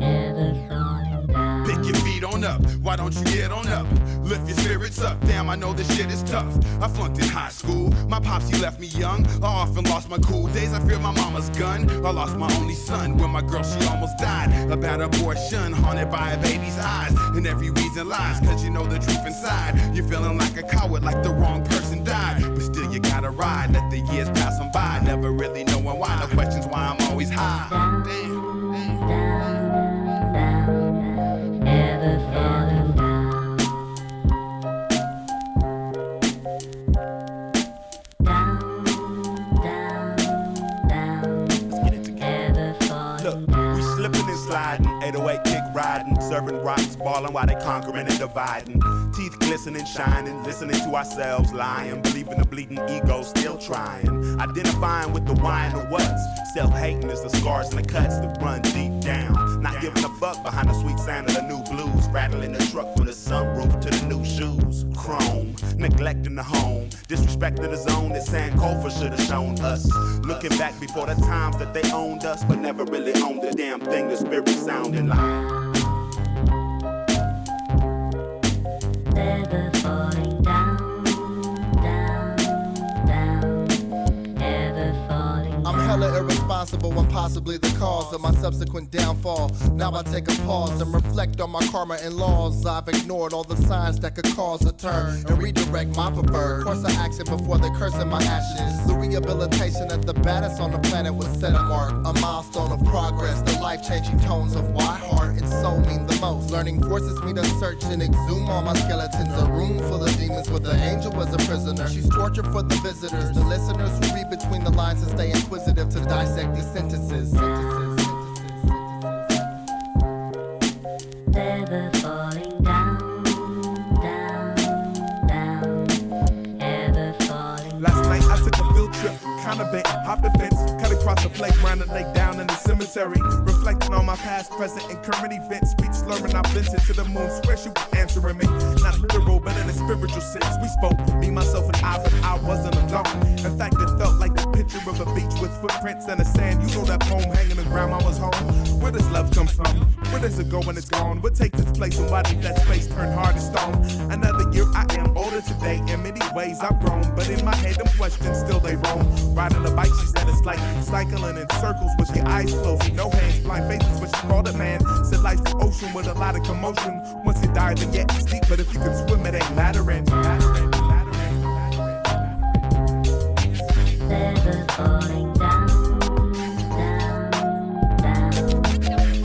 ever falling down. Pick your feet on up, why don't you get on up? Lift your spirits up, damn I know this shit is tough. I flunked in high school, my pops he left me young. I often lost my cool days, I feared my mama's gun. I lost my only son when my girl she almost died. A bad abortion, haunted by a baby's eyes. And every reason lies, cause you know the truth inside. You're feeling like a coward, like the wrong person died. But still you gotta ride, let the years pass on by. Never really knowing why, no questions why I'm always high. Damn. Ever falling down. Sliding, 808 kick riding, serving rocks, balling while they conquering and dividing. Teeth glistening, shining, listening to ourselves lying, believing the bleeding ego still trying. Identifying with the why and the what's. Self-hating is the scars and the cuts that run deep down. Not giving a fuck behind the sweet sound of the new blues. Rattling the truck from the sunroof to the new shoes. Chrome, neglecting the home. Disrespecting the zone that Sankofa should have shown us. Looking back before the times that they owned us, but never really owned the damn thing the spirit sounding like. Never falling down, ever falling down. I'm hella irresponsible and possibly the cause of my subsequent downfall. Now I take a pause and reflect on my karma and laws. I've ignored all the signs that could cause a turn and redirect my preferred course of action before they curse in my ashes. The rehabilitation of the baddest on the planet was set a mark, a milestone of progress. The life-changing tones of why heart and soul mean the most. Learning forces me to search and exhume all my skeletons. A room full of demons with an angel as a prisoner. She's torture for the visitors, the listeners who read between the lines and stay inquisitive to dissect these sentences. hop the fence, cut across the playground and lay down in the cemetery. Reflecting on my past, present, and current events. Speech slurring, I blend it to the moon. Swear she was answering me. Not literal, but in a spiritual sense. We spoke, me, myself, and I, but I wasn't alone. In fact, it felt like the picture of a beach with footprints and the sand. You know that poem hanging in grandmama's home. Where does love come from? Where does it go when it's gone? What takes its place and why did that space turn hard as stone? Another year, I am older today. In many ways, I've grown, but in my head, them questions still they roam. Riding a bike, she said it's like cycling in circles with your eyes closed, no hands, blind faces, but she called a man. Said life's the ocean with a lot of commotion. Once you dive, then yeah, it's deep, but if you can swim, it ain't mattering. Never falling down,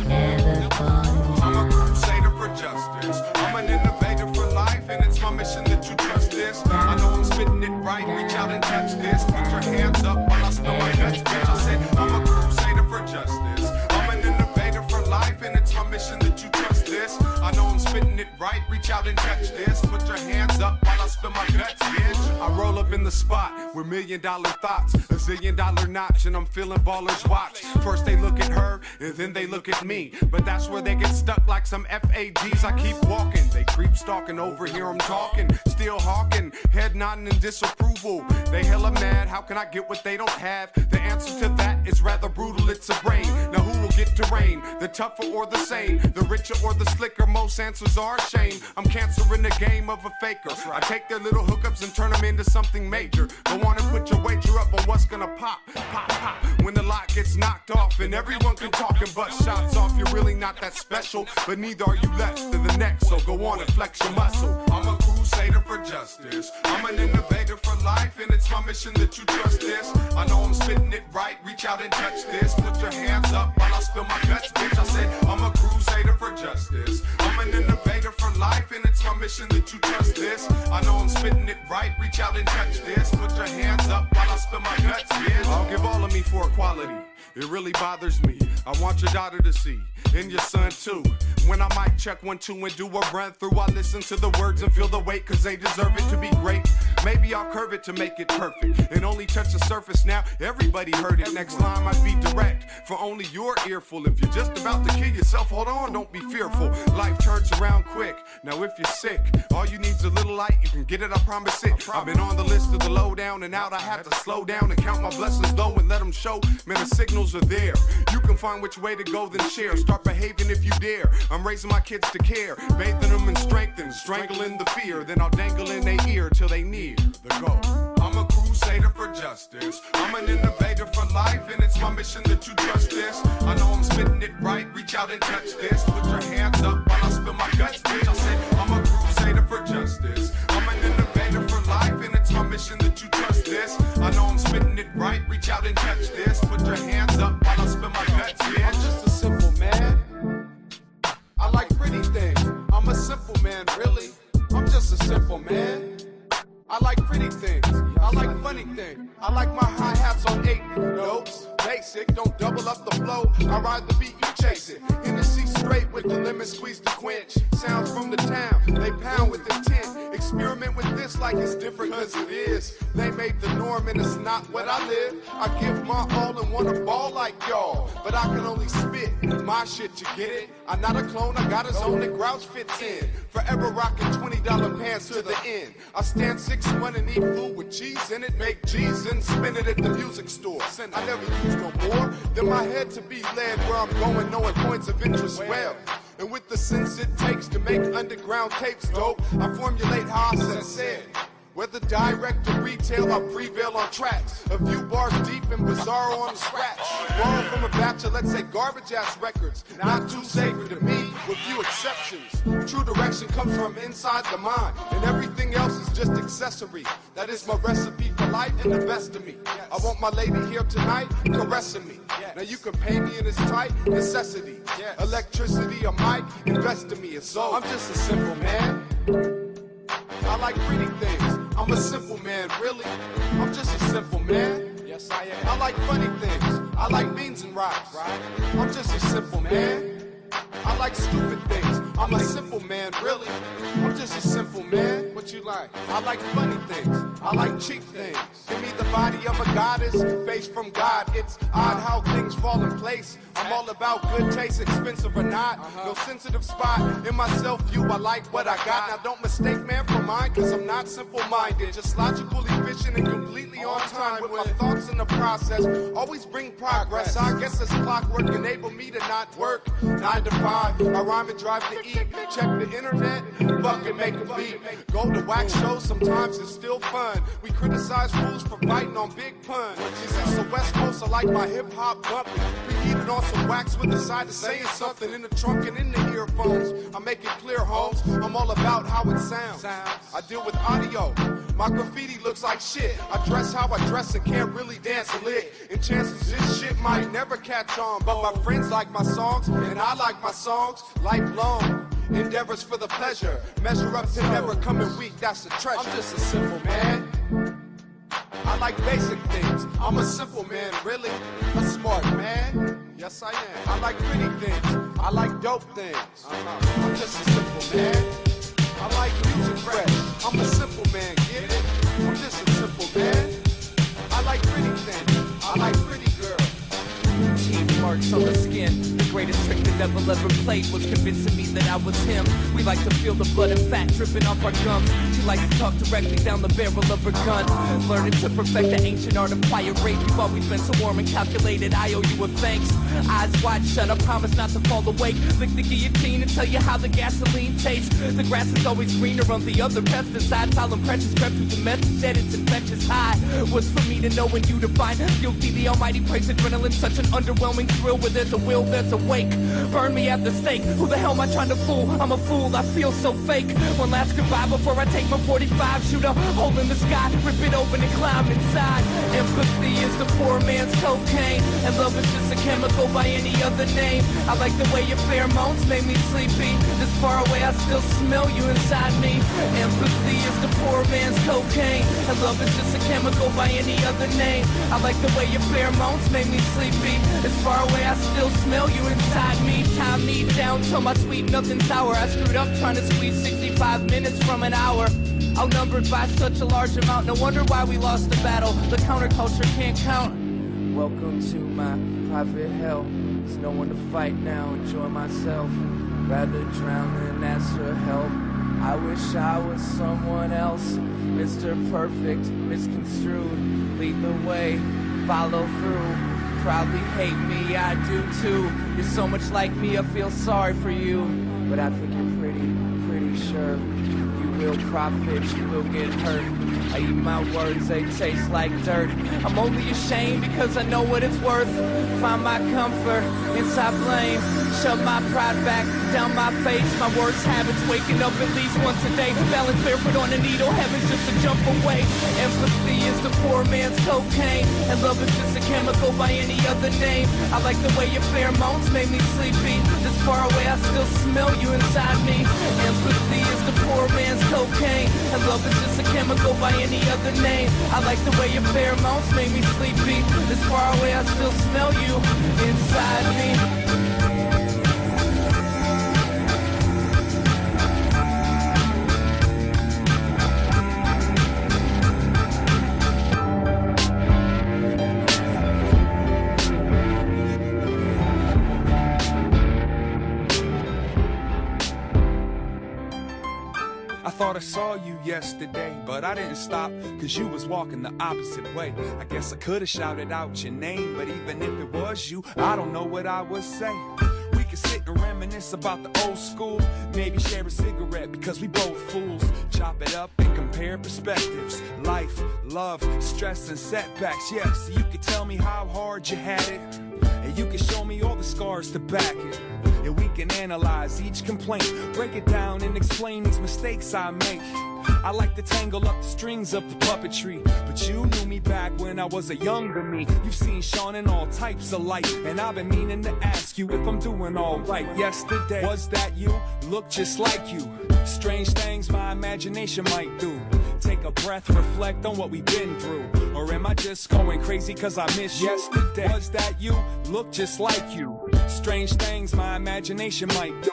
never falling I'm a crusader for justice. I'm an innovator for life, and it's my mission that you trust this. I know I'm spitting it right, reach out and touch this. Put your hands up while I spill my guts, bitch. I said I'm a crusader for justice. I'm an innovator for life, and it's my mission that you trust this. I know I'm spitting it right, reach out and touch this. Put your hands up while I spill my guts, bitch. I roll up in the spot with $1 million thoughts, $1 zillion notch, and I'm feeling ballers watch. First they look at her, and then they look at me. But that's where they get stuck like some FAGs. I keep walking, they creep stalking, over here I'm talking, still hawking, head nodding in disapproval. They hella mad, how can I get what they don't have? The answer to that is rather brutal, it's a brain. Now who will get to reign? The tougher or the same? The richer or the slicker? Most answers are a shame. I'm cancer in the game of a faker. I take their little hookups and turn them into something major. Go on and put your wager up on what's gonna pop, pop, pop. When the lock gets knocked off and everyone can talk and butt shots off, you're really not that special, but neither are you less than the next. So go on and flex your muscle. I'm a crusader for justice. I'm an innovator for life, and it's my mission that you trust this. I know I'm spitting it right, reach out and touch this. Put your hands up while I spill my guts, bitch. I said I'm a crusader for justice. I'm an innovator for life, and it's my mission that you trust this. I know I'm spitting it right, reach out and touch this. Put your hands up while I spill my guts, bitch. I'll give all of me for equality. It really bothers me. I want your daughter to see, and your son too. When I might check 1, 2 and do a run through, I listen to the words and feel the weight, cause they deserve it to be great. Maybe I'll curve it to make it perfect and only touch the surface. Now everybody heard it. Next line might be direct for only your earful. If you're just about to kill yourself, hold on, don't be fearful. Life turns around quick. Now if you're sick, all you need's a little light, you can get it, I promise it. I've been on the list of the low down and out. I had to slow down and count my blessings low and let them show. Man, the signals are there. You can find which way to go, then share. Start behaving if you dare. I'm raising my kids to care, bathing them in strength and strangling the fear. Then I'll dangle in their ear till they near the goal. I'm a crusader for justice. I'm an innovator for life, and it's my mission that you trust this. I know I'm spitting it right, reach out and touch this. Put your hands up while I spill my guts, bitch. I said I'm a crusader for justice. I'm an innovator for life, and it's my mission that you trust this. I know I'm spitting it right, reach out and touch this. Put your hands up while I spill my guts, bitch. I'm just a simple man. I like pretty things. I'm a simple man, really. I'm just a simple man. I like pretty things. I like funny things. I like my hi-hats on 8 notes. Basic, don't double up the flow. I ride the beat, you chase it. Hennessy straight with the lemon squeeze to quench. Sounds from the town, they pound with intent. Experiment with this like it's different, cause it is. They made the norm and it's not what I live. I give my all and wanna ball like y'all, but I can only spit my shit, you get it? I'm not a clone, I got his own and Grouch fits in. Forever rocking $20 pants to the end. I stand 6'1" and eat food with cheese in it. Make G's and spin it at the music store. I never use no more than my head to be led where I'm going, knowing points of interest well. And with the sense it takes to make underground tapes dope, I formulate how I said. Whether direct or retail, I prevail on tracks. A few bars deep and bizarre on the scratch. Borrow from a batch of, let's say, garbage-ass records. Not too sacred to me, with few exceptions. True direction comes from inside the mind, and everything else is just accessory. That is my recipe for life and the best of me. I want my lady here tonight, caressing me. Now you can pay me in this tight necessity. Electricity, a mic, invest in me, it's all. I'm just a simple man. I like pretty things. I'm a simple man, really. I'm just a simple man. Yes, I am. I like funny things. I like beans and rice. Right. I'm just a simple man. I like stupid things. I'm a simple man, really. I'm just a simple man. What you like? I like funny things. I like cheap things. Give me the body of a goddess, face from God. It's odd how things fall in place. I'm all about good taste, expensive or not. No sensitive spot in my self-view. I like what I got. Now don't mistake man for mine, cause I'm not simple-minded. Just logical, efficient, and completely on time with my thoughts in the process. Always bring progress. I guess it's clockwork, enable me to not work 9 to 5. I rhyme and drive to eat. Check the internet, fucking make a beat. Go to wax shows, sometimes it's still fun. We criticize fools for biting on big puns. Since the West Coast, I like my hip-hop bumping. Preheated on some wax with the side of saying something in the trunk and in the earphones. I make it clear, homes. I'm all about how it sounds. I deal with audio. My graffiti looks like shit. I dress how I dress and can't really dance a lick. And chances this shit might never catch on. But my friends like my songs, and I like my songs. Lifelong endeavors for the pleasure. Measure up to never coming weak, that's the treasure. I'm just a simple man. I like basic things. I'm a simple man, really. A smart man. Yes, I am. I like pretty things. I like dope things. I'm just a simple man. I like music fresh. I'm a simple man, get it? I'm just a simple man. I like pretty things. I like pretty girls. Teeth marks on the skin. The greatest trick the devil ever played was convincing me that I was him. We like to feel the blood and fat dripping off our gums. She likes to talk directly down the barrel of her gun. Learning to perfect the ancient art of quiet rape. You've always been so warm and calculated. I owe you a thanks. Eyes wide shut, I promise not to fall awake. Lick the guillotine and tell you how the gasoline tastes. The grass is always greener on the other pesticides. All impressions crept through the message that it's infectious high. Was for me to know and you to find guilty. The almighty praise adrenaline, such an underwhelming thrill. Where there's a will, there's a wake. Burn me at the stake. Who the hell am I trying to fool? I'm a fool, I feel so fake. One last goodbye before I take my 45. Shoot a hole in the sky, rip it open and climb inside. Empathy is the poor man's cocaine, and love is just a chemical by any other name. I like the way your pheromones make me sleepy. This far away I still smell you inside me. Empathy is the poor man's cocaine, and love is just a chemical by any other name. I like the way your pheromones make me sleepy. This far away I still smell you inside me. Time me down till my sweet nothing sour. I screwed up trying to squeeze 65 minutes from an hour. Outnumbered by such a large amount. No wonder why we lost the battle. The counterculture can't count. Welcome to my private hell. There's no one to fight now. Enjoy myself. Rather drown than ask for help. I wish I was someone else. Mr. Perfect, misconstrued. Lead the way, follow through. Probably hate me, I do too. You're so much like me, I feel sorry for you. But I think you're pretty sure. You will profit, you will get hurt. I eat my words, they taste like dirt. I'm only ashamed because I know what it's worth. Find my comfort inside blame. Shove my pride back down my face. My worst habits, waking up at least once a day. Balance barefoot on a needle, heaven's just a jump away. Empathy is the poor man's cocaine, and love is just a chemical by any other name. I like the way your pheromones make me sleepy. This far away I still smell you inside me. Empathy is the poor man's cocaine, and love is just a chemical by any other name. I like the way your pheromones make me sleepy. This far away I still smell you inside me. Thought I saw you yesterday, but I didn't stop, cause you was walking the opposite way. I guess I could've shouted out your name, but even if it was you, I don't know what I would say. We could sit and reminisce about the old school, maybe share a cigarette, because we both fools. Chop it up and compare perspectives. Life, love, stress and setbacks, yeah, so you could tell me how hard you had it, and you can show me all the scars to back it. And we can analyze each complaint, break it down and explain these mistakes I make. I like to tangle up the strings of the puppetry, but you knew me back when I was a younger me. You've seen Sean in all types of light, and I've been meaning to ask you if I'm doing alright. Yesterday, was that you? Look just like you. Strange things my imagination might do. Take a breath, reflect on what we've been through. Or am I just going crazy cause I miss yesterday? Was that you? Look just like you. Strange things my imagination might do.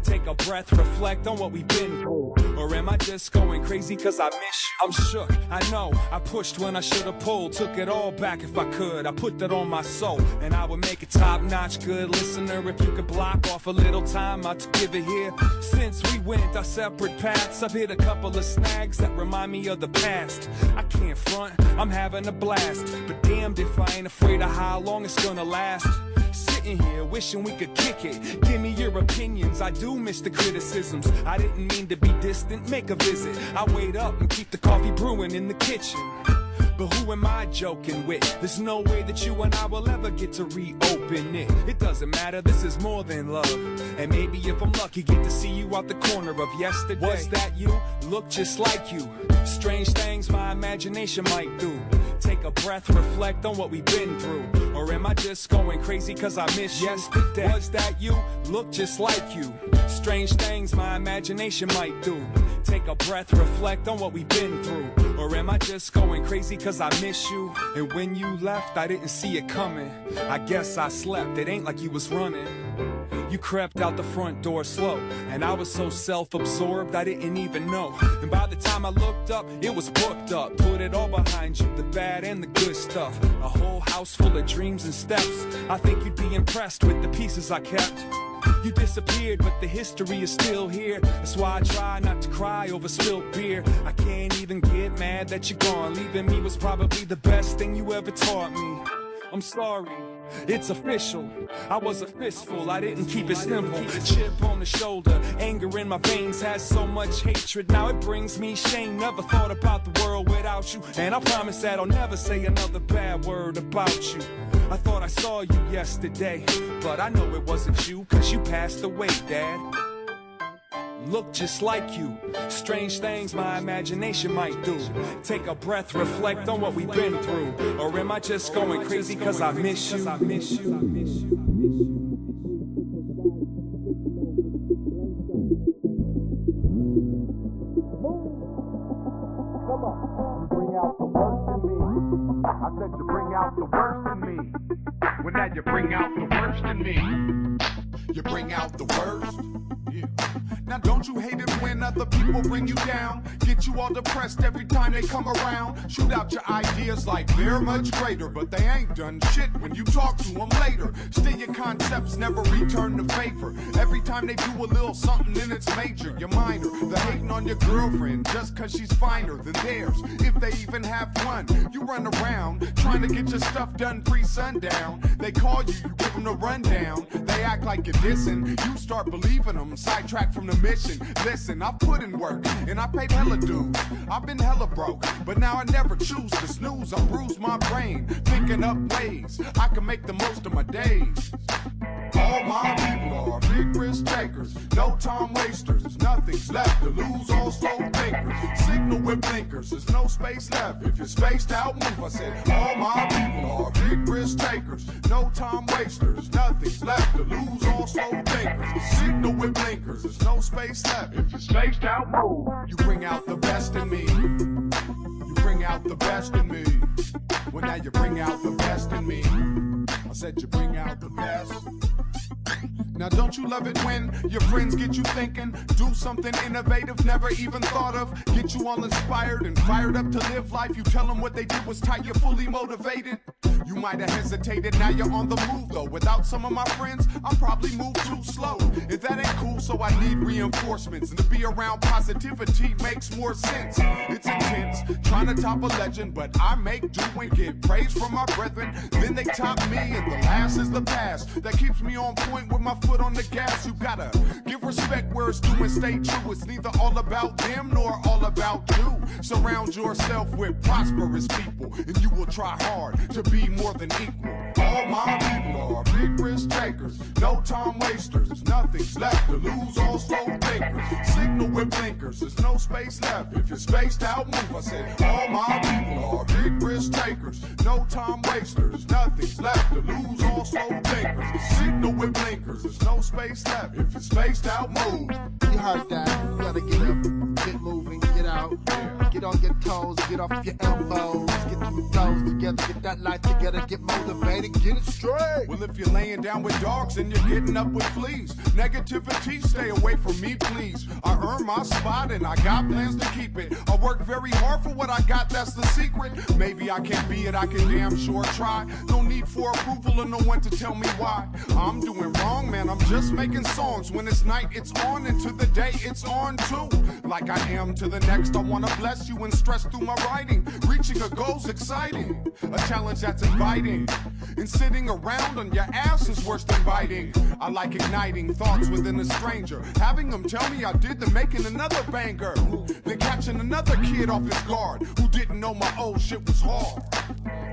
Take a breath, reflect on what we've been through. Or am I just going crazy cause I miss you? I'm shook, I know, I pushed when I should've pulled. Took it all back if I could, I put that on my soul. And I would make a top-notch good listener if you could block off a little time out to give it here. Since we went our separate paths, I've hit a couple of snags that remind me of the past. I can't front, I'm having a blast, but damned if I ain't afraid of how long it's gonna last. Sitting here wishing we could kick it. Give me your opinions, I do miss the criticisms. I didn't mean to be distant, make a visit. I wait up and keep the coffee brewing in the kitchen. But who am I joking with? There's no way that you and I will ever get to reopen it. It doesn't matter, this is more than love. And maybe if I'm lucky, get to see you out the corner of yesterday. Was that you? Look just like you. Strange things my imagination might do. Take a breath, reflect on what we've been through. Or am I just going crazy cause I miss yesterday? Was that you? Look just like you. Strange things my imagination might do. Take a breath, reflect on what we've been through. Or am I just going crazy cause I miss you? And when you left, I didn't see it coming. I guess I slept, it ain't like you was running. You crept out the front door slow, and I was so self-absorbed I didn't even know. And by the time I looked up, it was booked up. Put it all behind you, the bad and the good stuff. A whole house full of dreams and steps. I think you'd be impressed with the pieces I kept. You disappeared, but the history is still here. That's why I try not to cry over spilled beer. I can't even get mad that you're gone. Leaving me was probably the best thing you ever taught me. I'm sorry, it's official. I was a fistful, I didn't keep it simple. Chip on the shoulder, anger in my veins has so much hatred. Now it brings me shame. Never thought about the world without you. And I promise that I'll never say another bad word about you. I thought I saw you yesterday, but I know it wasn't you, cause you passed away, Dad. Look just like you. Strange things my imagination might do. Take a breath, reflect on what we've been through. Or am I just going crazy cause I miss you? Come on, bring out the worst in me. I said you bring out the worst in me. Well, now you bring out the worst in me. You bring out the worst. Yeah. Now don't you hate it when other people bring you down? Get you all depressed every time they come around. Shoot out your ideas like they're much greater, but they ain't done shit when you talk to them later. Still your concepts never return the favor. Every time they do a little something then it's major. You're minor, the hating on your girlfriend just cause she's finer than theirs. If they even have one, you run around trying to get your stuff done pre-sundown. They call you, you give them the rundown. They act like you're dissing, you start believing them. Sidetracked from the mission. Listen, I put in work and I paid hella dues. I've been hella broke, but now I never choose to snooze. I bruise my brain, thinking up ways I can make the most of my days. All my people are big risk takers, no time wasters. Nothing's left to lose, all slow thinkers. Signal with blinkers, there's no space left. If you're spaced out, move. I said, all my people are big risk takers, no time wasters. Nothing's left to lose, all slow thinkers. Signal with blinkers, there's no space left. If you're spaced out, move. You bring out the best in me. You bring out the best in me. Well, now you bring out the best in me. I said you bring out the best. Now don't you love it when your friends get you thinking? Do something innovative, never even thought of. Get you all inspired and fired up to live life. You tell them what they did was tight, you're fully motivated. You might have hesitated, now you're on the move though. Without some of my friends, I'll probably move too slow. If that ain't cool, so I need reinforcements. And to be around positivity makes more sense. It's intense, trying to top a legend, but I make do and get praise from my brethren. Then they top me, and the last is the past. That keeps me on point with my foot on the gas. You gotta give respect where it's due and stay true. It's neither all about them nor all about you. Surround yourself with prosperous people, and you will try hard to be more than equal. All my people are big risk takers, no time wasters. Nothing's left to lose, all slow thinkers. Signal with blinkers, there's no space left. If you're spaced out, move. I said, all my people are big risk takers, no time wasters. Nothing's left to lose, all slow thinkers. Signal with blinkers, there's no space left. If you're spaced out, move. You heard that. You gotta get up, get moving, get out. Get on your toes, get off your elbows, get them toes together, get that life together, get motivated, get it straight. Well, if you're laying down with dogs and you're getting up with fleas, negativity, stay away from me, please. I earned my spot and I got plans to keep it. I work very hard for what I got, that's the secret. Maybe I can't be it, I can damn sure try. No need for approval or no one to tell me why. I'm doing wrong, man, I'm just making songs. When it's night, it's on, and to the day, it's on too. Like I am to the next, I wanna bless you and stress through my writing. Reaching a goal's exciting, a challenge that's inviting. And sitting around on your ass is worse than biting. I like igniting thoughts within a stranger, having them tell me I did the making another banger, then catching another kid off his guard who didn't know my old shit was hard.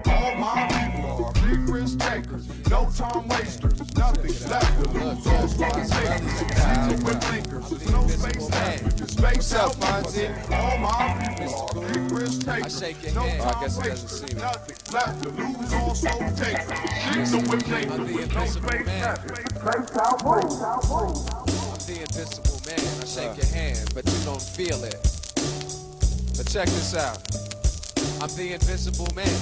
All my people are big risk takers, no time wasters, nothing left to lose. All squad takers, season with blinkers, there's no space left. We can space out Fonzie. All my people are big risk takers, no time wasters, nothing left to lose. All slow takers, season with blinkers, no space left. Space out moves. I'm the invisible man. I shake your hand, but you don't feel it. But check this out. I'm the invisible man.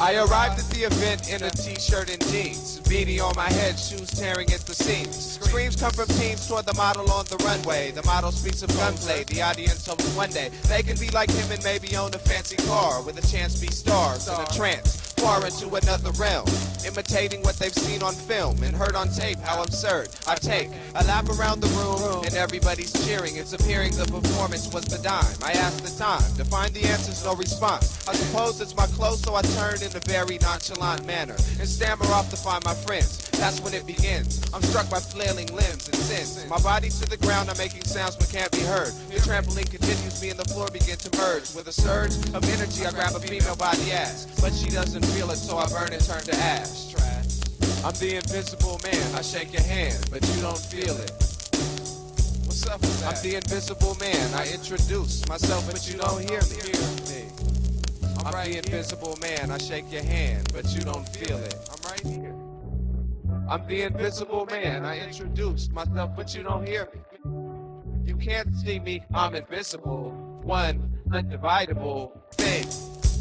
I arrived at the event in a t-shirt and jeans, beanie on my head, shoes tearing at the seams. Screams come from teens toward the model on the runway. The model speaks of gunplay, the audience hopes one day they can be like him and maybe own a fancy car with a chance to be stars in a trance, far into another realm, imitating what they've seen on film and heard on tape. How absurd. I take a lap around the room and everybody's cheering. It's appearing the performance was the dime. I asked the time to find the answers, no response. I suppose it's my clothes, so I turn in a very nonchalant manner and stammer off to find my friends. That's when it begins. I'm struck by flailing limbs and sins. My body to the ground, I'm making sounds but can't be heard. The trampoline continues, me and the floor begin to merge. With a surge of energy, I grab a female by the ass, but she doesn't feel it, so I burn and turn to ash. I'm the invisible man. I shake your hand, but you don't feel it. What's up with that? I'm the invisible man. I introduce myself, but you don't hear me. I'm the invisible man. I shake your hand, but you don't feel it. I'm right here. I'm the invisible man. I introduce myself, but you don't hear me. You can't see me. I'm invisible. One undividable thing.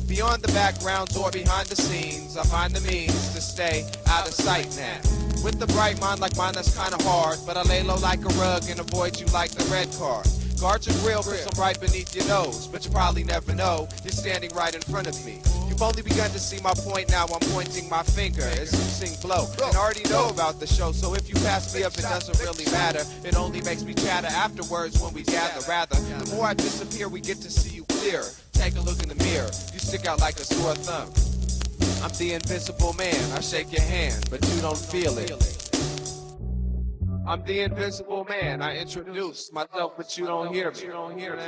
Beyond the backgrounds or behind the scenes, I find the means to stay out of sight now. With the bright mind like mine, that's kinda hard, but I lay low like a rug and avoid you like the red card. Guard your grill cause I'm right beneath your nose, but you probably never know you're standing right in front of me. You've only begun to see my point now, I'm pointing my finger as you sing blow. And already know about the show, so if you pass me up it doesn't really matter. It only makes me chatter afterwards when we gather. Rather, the more I disappear we get to see you clearer. Take a look in the mirror, you stick out like a sore thumb. I'm the invisible man, I shake your hand, but you don't feel it. I'm the invisible man, I introduce myself, but you don't hear me. You don't hear me.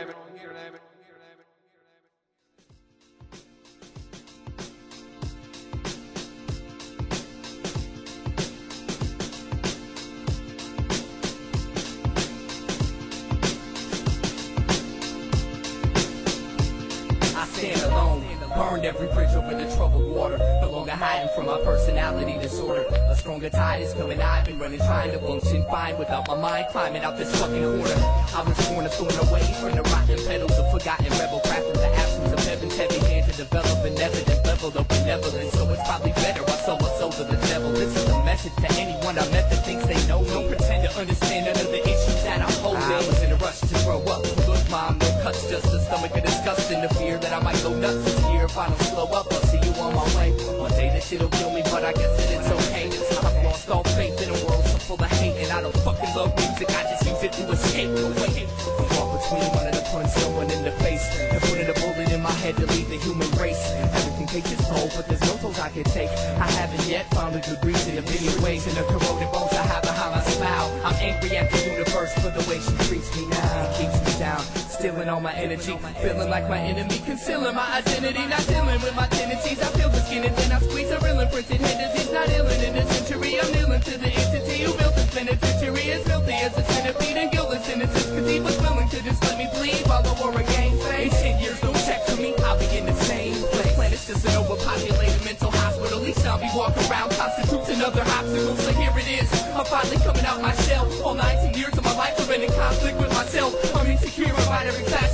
I stand alone, burned every bridge over the troubled water. No longer hiding from my personality disorder. A stronger tide is coming, I've been running, trying to function fine without my mind climbing out this fucking corner. I was born a thorn away from the rotten petals of forgotten rebel craft in the absence of heaven's heavy hand to develop an evident level of benevolence. So it's probably better I sell my soul to the devil. This is a message to anyone I met that thinks they know me. Don't pretend to understand none of the issues that I'm holding. I was in a rush to grow up. Look, mom, no cuts, just a stomach of disgust and the fear that I might go nuts this year. If I don't slow up, I'll see you on my way. One day this shit'll kill me, but I guess that it's okay. I've lost all faith in a world so full of hate, and I don't fucking love music, I just use it to escape. Wait, I'm caught between wanting to punch someone in the face and putting a bullet in my head to lead the human race. Everything takes its toll, but there's no tolls I can take. I haven't yet found a good reason in many ways, and the corroded bones I have behind my smile. I'm angry at the universe for the way she treats me now. It keeps me down, stealing all my energy, feeling like my enemy, concealing my identity, not dealing with my tendencies. I feel the skin and then I squeeze a real imprinted head disease. Not ill in this century, I'm kneeling to the entity who built this penitentiary. As filthy as a centipede and guiltless innocence, cause he was willing to just let me bleed while I wore a gang face. In 10 years, no check for me, I'll be in the same place. Planet's just an overpopulated mental hospital. Each time we walk around constitutes another obstacle. So here it is, I'm finally coming out my shell. All 19 years of my life I've been in conflict with myself. I'm insecure about every class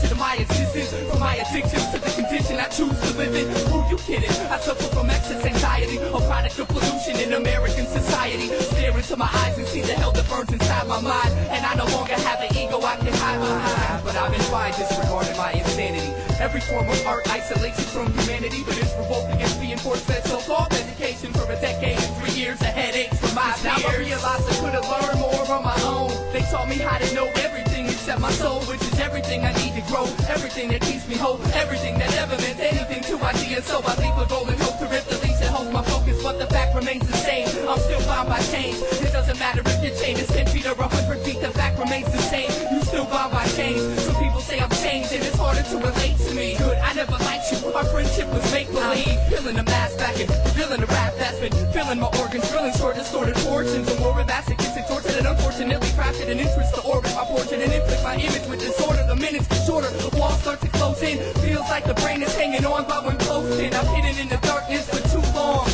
in it. I suffer from excess anxiety, a product of pollution in American society. Stare into my eyes and see the hell that burns inside my mind. And I no longer have an ego I can hide behind. But I've been fine disregarding my insanity. Every form of art isolates you from humanity, but it's revolt against being force-fed so-called education for a decade and 3 years of headaches for my peers. Now I realize I could have learned more on my own. They taught me how to know everything except my soul, which is everything I need to grow, everything that keeps me whole, everything that ever meant anything to Eyedea. So I leave a golden hope to rip the leash that holds my focus, but the fact remains the same. I'm still bound by chains. It doesn't matter if your chain is 10 feet or 100 feet, the fact remains the same. You still bound by chains. Some people say I'm changed and it's harder to relate to me. Good, I never liked you. Our friendship was make-believe. Filling the mask back and filling the rap that's been filling my organs, drilling short distorted fortunes. A war of masochists and tortured and unfortunately crafted an interest to orbit my portrait and inflict my image with disorder. The minutes get shorter, walls start to close in. Feels like the brain is hanging on by one close pin. I've hidden in the darkness for too long.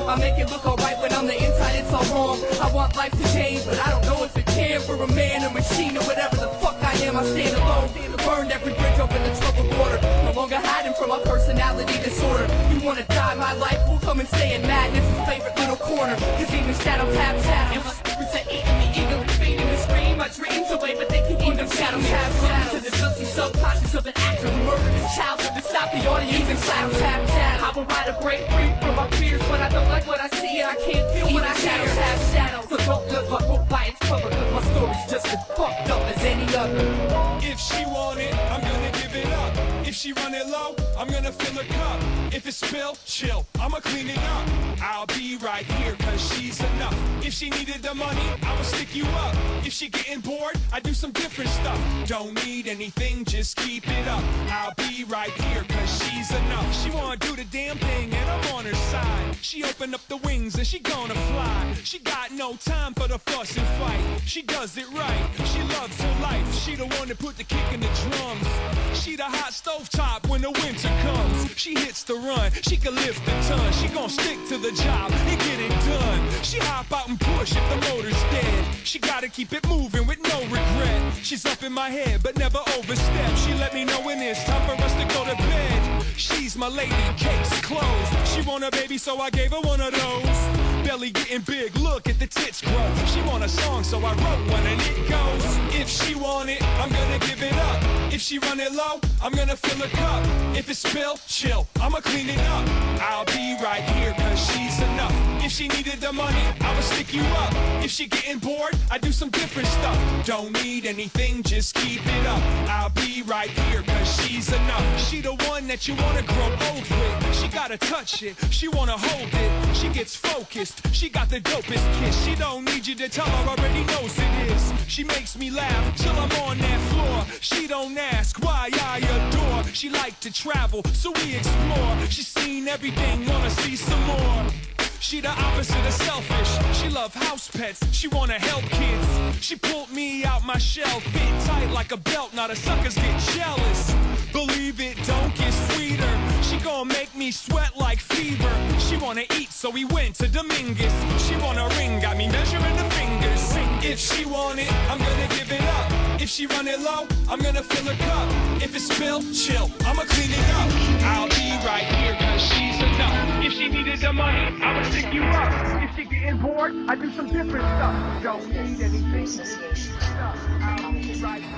I make it look alright when on the inside it's all wrong. I want life to change, but I don't know if it can. For a man, a machine, or whatever the fuck I am, I stand alone. Burned every bridge over the troubled water. No longer hiding from my personality disorder. You wanna die my life? We'll come and stay in madness. His favorite little corner. Cause even shadows have shadows. My spirits are eating me, eagerly feeding the scream. My dreams away, but they can even shadows have shadows. To the guilty subconscious of an actor who murdered his child to stop the audience. Even shadows have shadows. I will ride a break free from my fears, but I don't like what I see and I can't feel what I hear. Shadows have shadows. So don't look my book by its cover, cause my story's just as fucked up as any other. If she want it, I'm gonna give it up. If she run it low, I'm gonna fill her cup. If it's spilled, chill, I'ma clean it up. I'll be right here, cause she's enough. If she needed the money, I'ma stick you up. If she getting bored, I do some different stuff. Don't need anything, just keep it up. I'll be right here, cause she's enough. She wanna do the damn thing, and I'm on her side. She opened up the wings, and she gonna fly. She got no time for the fuss and fight. She does it right, she loves her life. She the one that put the kick in the drums. She the hot stovetop when the winter comes. She hits the run, she can lift the ton. She gon' stick to the job and get it done. She hop out and push if the motor's dead. She gotta keep it moving with no regret. She's up in my head but never overstep. She let me know when it's time for us to go to bed. She's my lady, cakes closed. She want a baby so I gave her one of those. Belly getting big, look at the tits grow. She want a song so I wrote one and it goes. If she want it, I'm gonna give it up. If she run it low, I'm gonna fill her cup. If it's spilled, chill, I'ma clean it up. I'll be right here cause she's enough. If she needed the money, I'ma stick you up. If she getting bored, I do some different stuff. Don't need anything, just keep it up. I'll be right here cause she's enough. She the one that you wanna grow old with. She gotta touch it, she wanna hold it. She gets focused, she got the dopest kiss. She don't need you to tell her, already knows it is. She makes me laugh till I'm on that floor. She don't ask why I adore. She like to travel, so we explore. She's seen everything, wanna see some more. She the opposite of selfish. She love house pets, she wanna help kids. She pulled me out my shell, fit tight like a belt. Now the suckers get jealous. Believe it, don't get sweeter. She gon' make me sweat like fever. She wanna eat, so we went to Dominguez. She want a ring, got me measuring the fingers. If she want it, I'm gonna give it up. If she run it low, I'm gonna fill her cup. If it's spilled, chill, I'ma clean it up. I'll be right here cause she's enough. If she needed the money, I'ma stick you up. If she getting bored, I do some different stuff. Don't need anything. I'll be right here.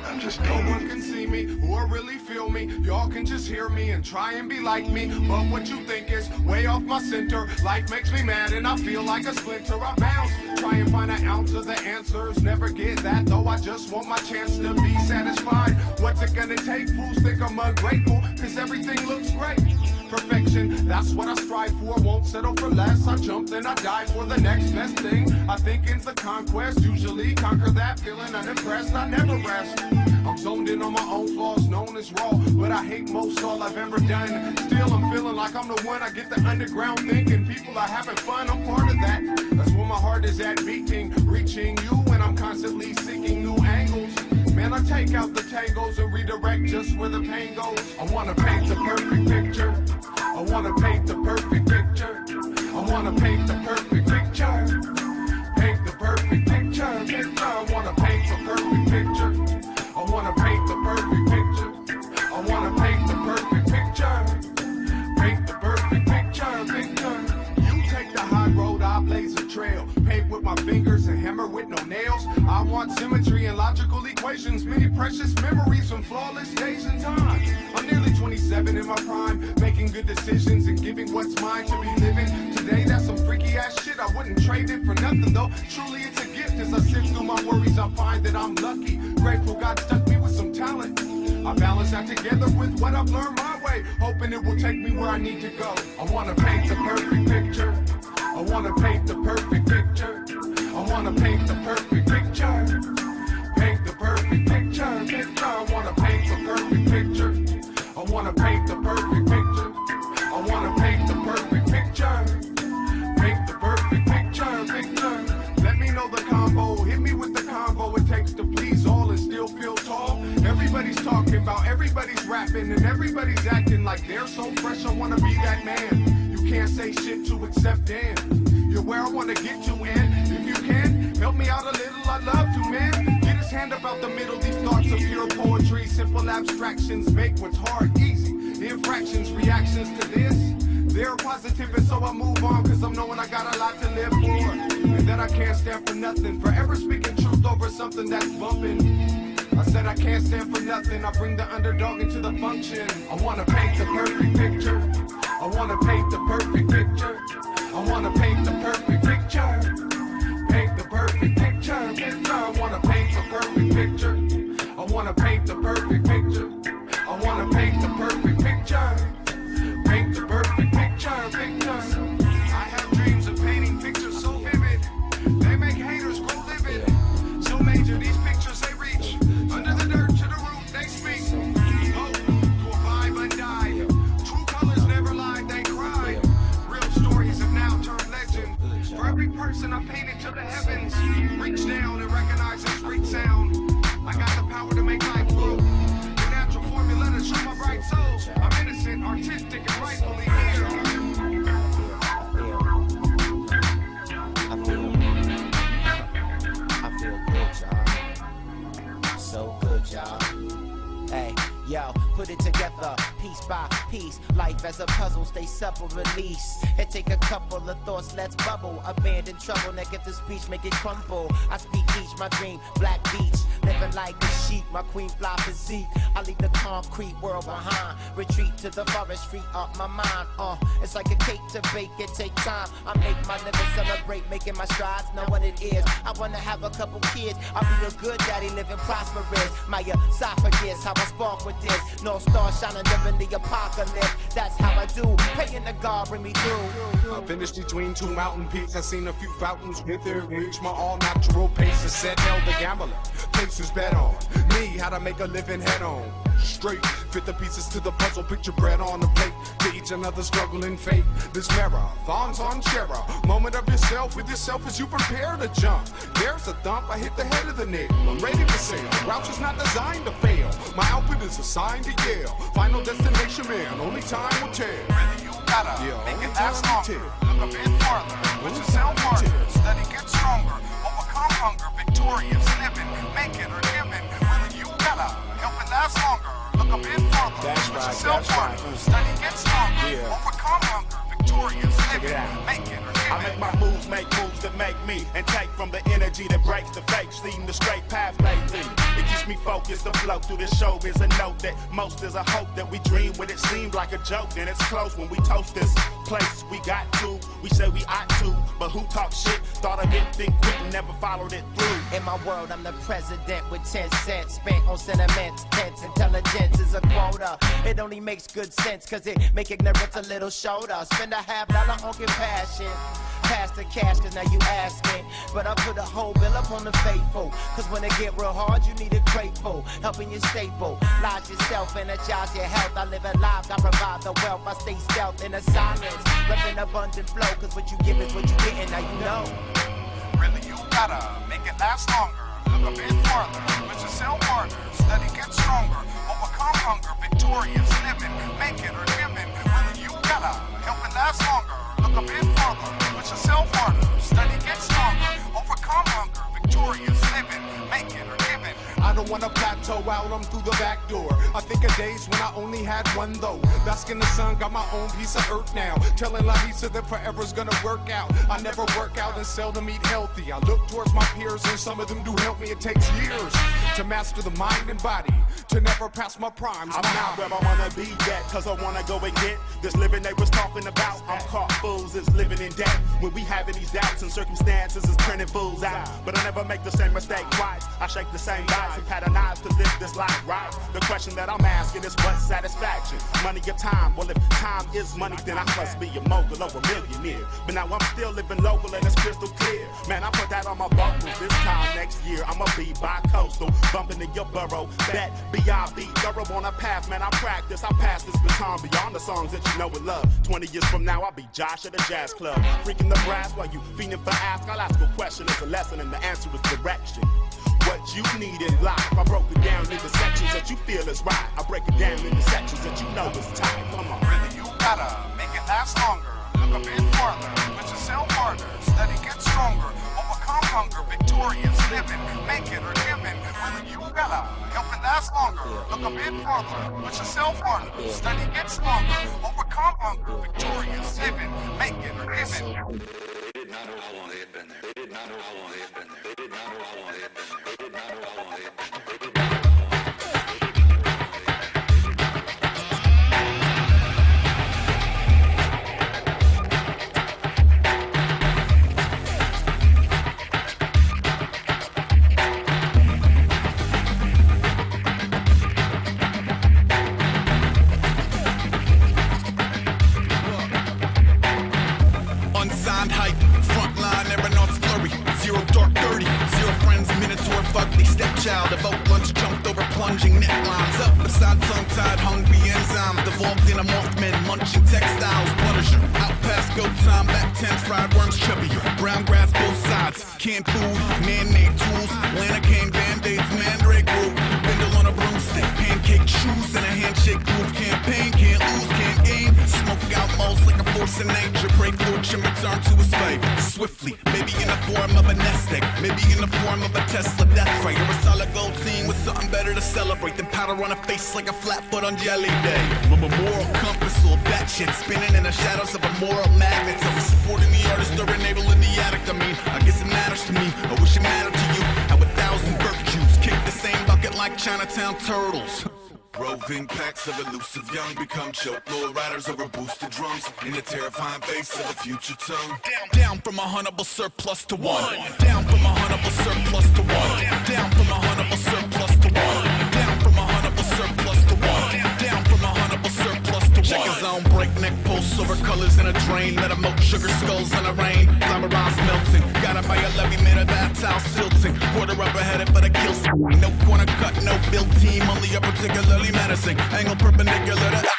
I'm just no one can see me or really feel me. Y'all can just hear me and try and be like me. But what you think is way off my center. Life makes me mad and I feel like a splinter. I bounce, try and find an ounce of the answers. Never get that though, I just want my chance to be satisfied. What's it gonna take? Fools think I'm ungrateful, cause everything looks great. Perfection, that's what I strive for. Won't settle for less. I jump then I die for the next best thing. I think it's the conquest. Usually conquer that feeling unimpressed. I never rest. I'm zoned in on my own flaws, known as raw. But I hate most all I've ever done. Still I'm feeling like I'm the one. I get the underground thinking. People are having fun, I'm part of that. That's where my heart is at beating. Reaching you and I'm constantly seeking new angles. Man, I take out the tangles and redirect just where the pain goes. I wanna paint the perfect picture. I wanna paint the perfect picture. I wanna paint the perfect picture. Paint the perfect picture. I wanna paint the perfect picture. I wanna paint the perfect picture. I wanna paint the perfect picture. Paint the perfect thought symmetry and logical equations. Many precious memories from flawless days and times. I'm nearly 27 in my prime, making good decisions and giving what's mine to be living. Today, that's some freaky ass shit. I wouldn't trade it for nothing though. Truly, it's a gift. As I sift through my worries, I find that I'm lucky. Grateful God stuck me with some talent. I balance that together with what I've learned my way, hoping it will take me where I need to go. I wanna paint the perfect picture. I wanna paint the perfect picture. I wanna paint the perfect picture. Paint the perfect picture. I wanna paint the perfect picture. I wanna paint the perfect picture. I wanna paint the perfect picture. Paint the perfect picture. Let me know the combo. Hit me with the combo it takes to please all and still feel tall. Everybody's talking about, everybody's rapping, and everybody's acting like they're so fresh. I wanna be that man. You can't say shit to accept Dan. You're where I wanna get you in. If you can, help me out a little, I'd love to, man. Get his hand up out the middle, these thoughts of pure poetry. Simple abstractions make what's hard easy. Infractions, reactions to this, they're positive, and so I move on, cause I'm knowing I got a lot to live for. And that I can't stand for nothing. Forever speaking truth over something that's bumping. I said I can't stand for nothing. I bring the underdog into the function. I wanna paint the perfect picture. I wanna paint the perfect picture. I wanna paint the perfect picture. Paint the perfect picture. I wanna paint the perfect picture. I wanna paint the perfect picture. I wanna paint the perfect picture. Paint the perfect picture. I have dreams of painting pictures so vivid. They make haters grow livid. So major, these pictures they reach. Under the dirt to the root they speak. Oh, to a vibe undied. True colors never lie, they cry. Real stories have now turned legend. For every person I painted to the heavens. Reach down and recognize this great sound. I got the power to make life grow. The natural formula to show my bright soul. I'm innocent, artistic, and rightfully here. I feel good, y'all. So good, y'all. Hey, yo, put it together, piece by piece. Life as a puzzle, stay supple, release. And take a couple of thoughts, let's bubble. Abandon trouble, negative speech, make it crumble. I speak each, my dream, black beach. Living like a sheep, my queen fly physique. I leave the concrete world behind. Retreat to the forest, free up my mind. It's like a cake to bake, it take time. I make my living, celebrate, making my strides. Know what it is, I wanna have a couple kids. I'll be a good daddy, living prosperous. My esophagus, how I spark with this. North star shining, living the apocalypse. That's how I do, paying the God, bring me through. I finished between two mountain peaks. I seen a few fountains with it. Reach my all natural pace. I said, hell the gambler. Places bet on me, how to make a living head on. Straight, fit the pieces to the puzzle, picture bread on the plate. To each another struggling fate. This marathon's on Shara. Moment of yourself with yourself as you prepare to jump. There's a thump, I hit the head of the nail. I'm ready to sail. Grouch is not designed to fail. My output is assigned to Yale. Final destination, man, only time will tell. Really, you gotta make it last longer. Look a bit farther, which is sound harder. Study, get stronger. Overcome hunger, victorious, living, make it or given. Really, you gotta help it last longer. Look a bit farther, that's which right, is sound harder. Study, get stronger. Overcome hunger, victorious, living, make it or given. I make my moves that make me, and take from the energy that breaks the fake, seeing the straight path lately. It keeps me focused to flow through this show. Is a note that most is a hope that we dream when it seemed like a joke. And it's close when we toast this place. We got to, we say we ought to, but who talk shit? Thought of it, think quick, and never followed it through. In my world, I'm the president with 10 cents spent on sentiments. Tense intelligence is a quota. It only makes good sense, cause it make ignorance a little shorter. Spend a $50 on compassion. Pass the cash, cause now you asking. But I put a whole bill up on the faithful. Cause when it get real hard, you need a grateful. Helping you staple. Lodge yourself, energize your health. I live a life, I provide the wealth. I stay stealth in the silence. Reppin' abundant flow, cause what you give is what you get, and now you know. Really, you gotta make it last longer. Look a bit farther, which is sound harder. Study, get stronger. Overcome hunger, victorious, living, make it or given. Really, you gotta help it last longer. Look a bit farther, which is self harder. Study, get stronger. Overcome hunger, victorious, living, make it or given. I don't wanna plateau out, I'm through the back door. I think of days when I only had one though. Bask in the sun, got my own piece of earth now. Telling La Lisa that forever's gonna work out. I never work out and seldom eat healthy. I look towards my peers and some of them do help me. It takes years to master the mind and body, to never pass my primes. I'm not where I wanna be yet, cause I wanna go and get this living they was talking about. I'm caught fools is living in debt. When we having these doubts and circumstances is turning fools out. But I never make the same mistake twice. I shake the same dice and pattern to live this life right. The question that I'm asking is what's satisfaction? Money or time? Well, if time is money, then I must be a mogul or a millionaire. But now I'm still living local and it's crystal clear. Man, I put that on my vocals. This time next year, I'ma be bi-coastal, bumping in your borough. Bet B.I.B. thorough on a path, man, I practice. I pass this baton beyond the songs that you know and love. 20 years from now, I'll be Josh at a jazz club. Freaking the brass while you fiending for ask. I'll ask a question, it's a lesson, and the answer is direction. What you need in life, I broke it down into sections that you feel is right. I break it down into sections that you know is tight. Come on. Really, you gotta make it last longer. Look a bit farther, put yourself harder. Study, get stronger. Overcome hunger, victorious living. Make it or give it. Really, you gotta help it last longer. Look a bit farther, put yourself harder. Study, get stronger. Overcome hunger, victorious living. Make it or give it. They did not know how long they had been there. They did not know how long they had been there. They did not know how long they had been there. They did not know how long they had been there. They did not know how long they had been there. Unsigned hype, frontline aeronauts flurry. Zero dark 30, zero friends, minotaur fugly. Stepchild, evoke lunch, jumped over plunging necklines. Up beside tongue-tied, hungry enzymes. Devolved in a Mothman, munching textiles. Punisher, out past go time, back 10 fried worms chubbier. Brown grass both sides, canned food, man-made tools. Lana cane, band-aids, mandrake root. Bindle on a broomstick, pancake shoes, and a handshake-proof campaign. Can't lose, can't gain. Smoke out moles like a force of nature. Break fortune, return to his fate. Swiftly, maybe in the form of a nest egg, maybe in the form of a Tesla death ray, or a solid gold team with something better to celebrate than powder on a face like a flat foot on jelly day. With a moral compass, all that shit spinning in the shadows of a moral magnet. So we're supporting the artist or enabling the addict. I mean, I guess it matters to me. I wish it mattered to you. How 1,000 virtues kick the same bucket like Chinatown turtles. Roving packs of elusive young become choke lord riders over boosted drums in the terrifying face of a future tongue. Down from a huntable surplus to one. Down from a huntable surplus to one. Down from a huntable surplus to one. Down from a huntable surplus to one. Down from a huntable surplus to one. Check his own breakneck pulse over colors in a drain. Let him milk sugar skulls in the rain. Glamorized melting. Got it by a levy made of that towel silting. Quarter up ahead but a kill. No corner cut, no build team. Only a particularly menacing angle perpendicular to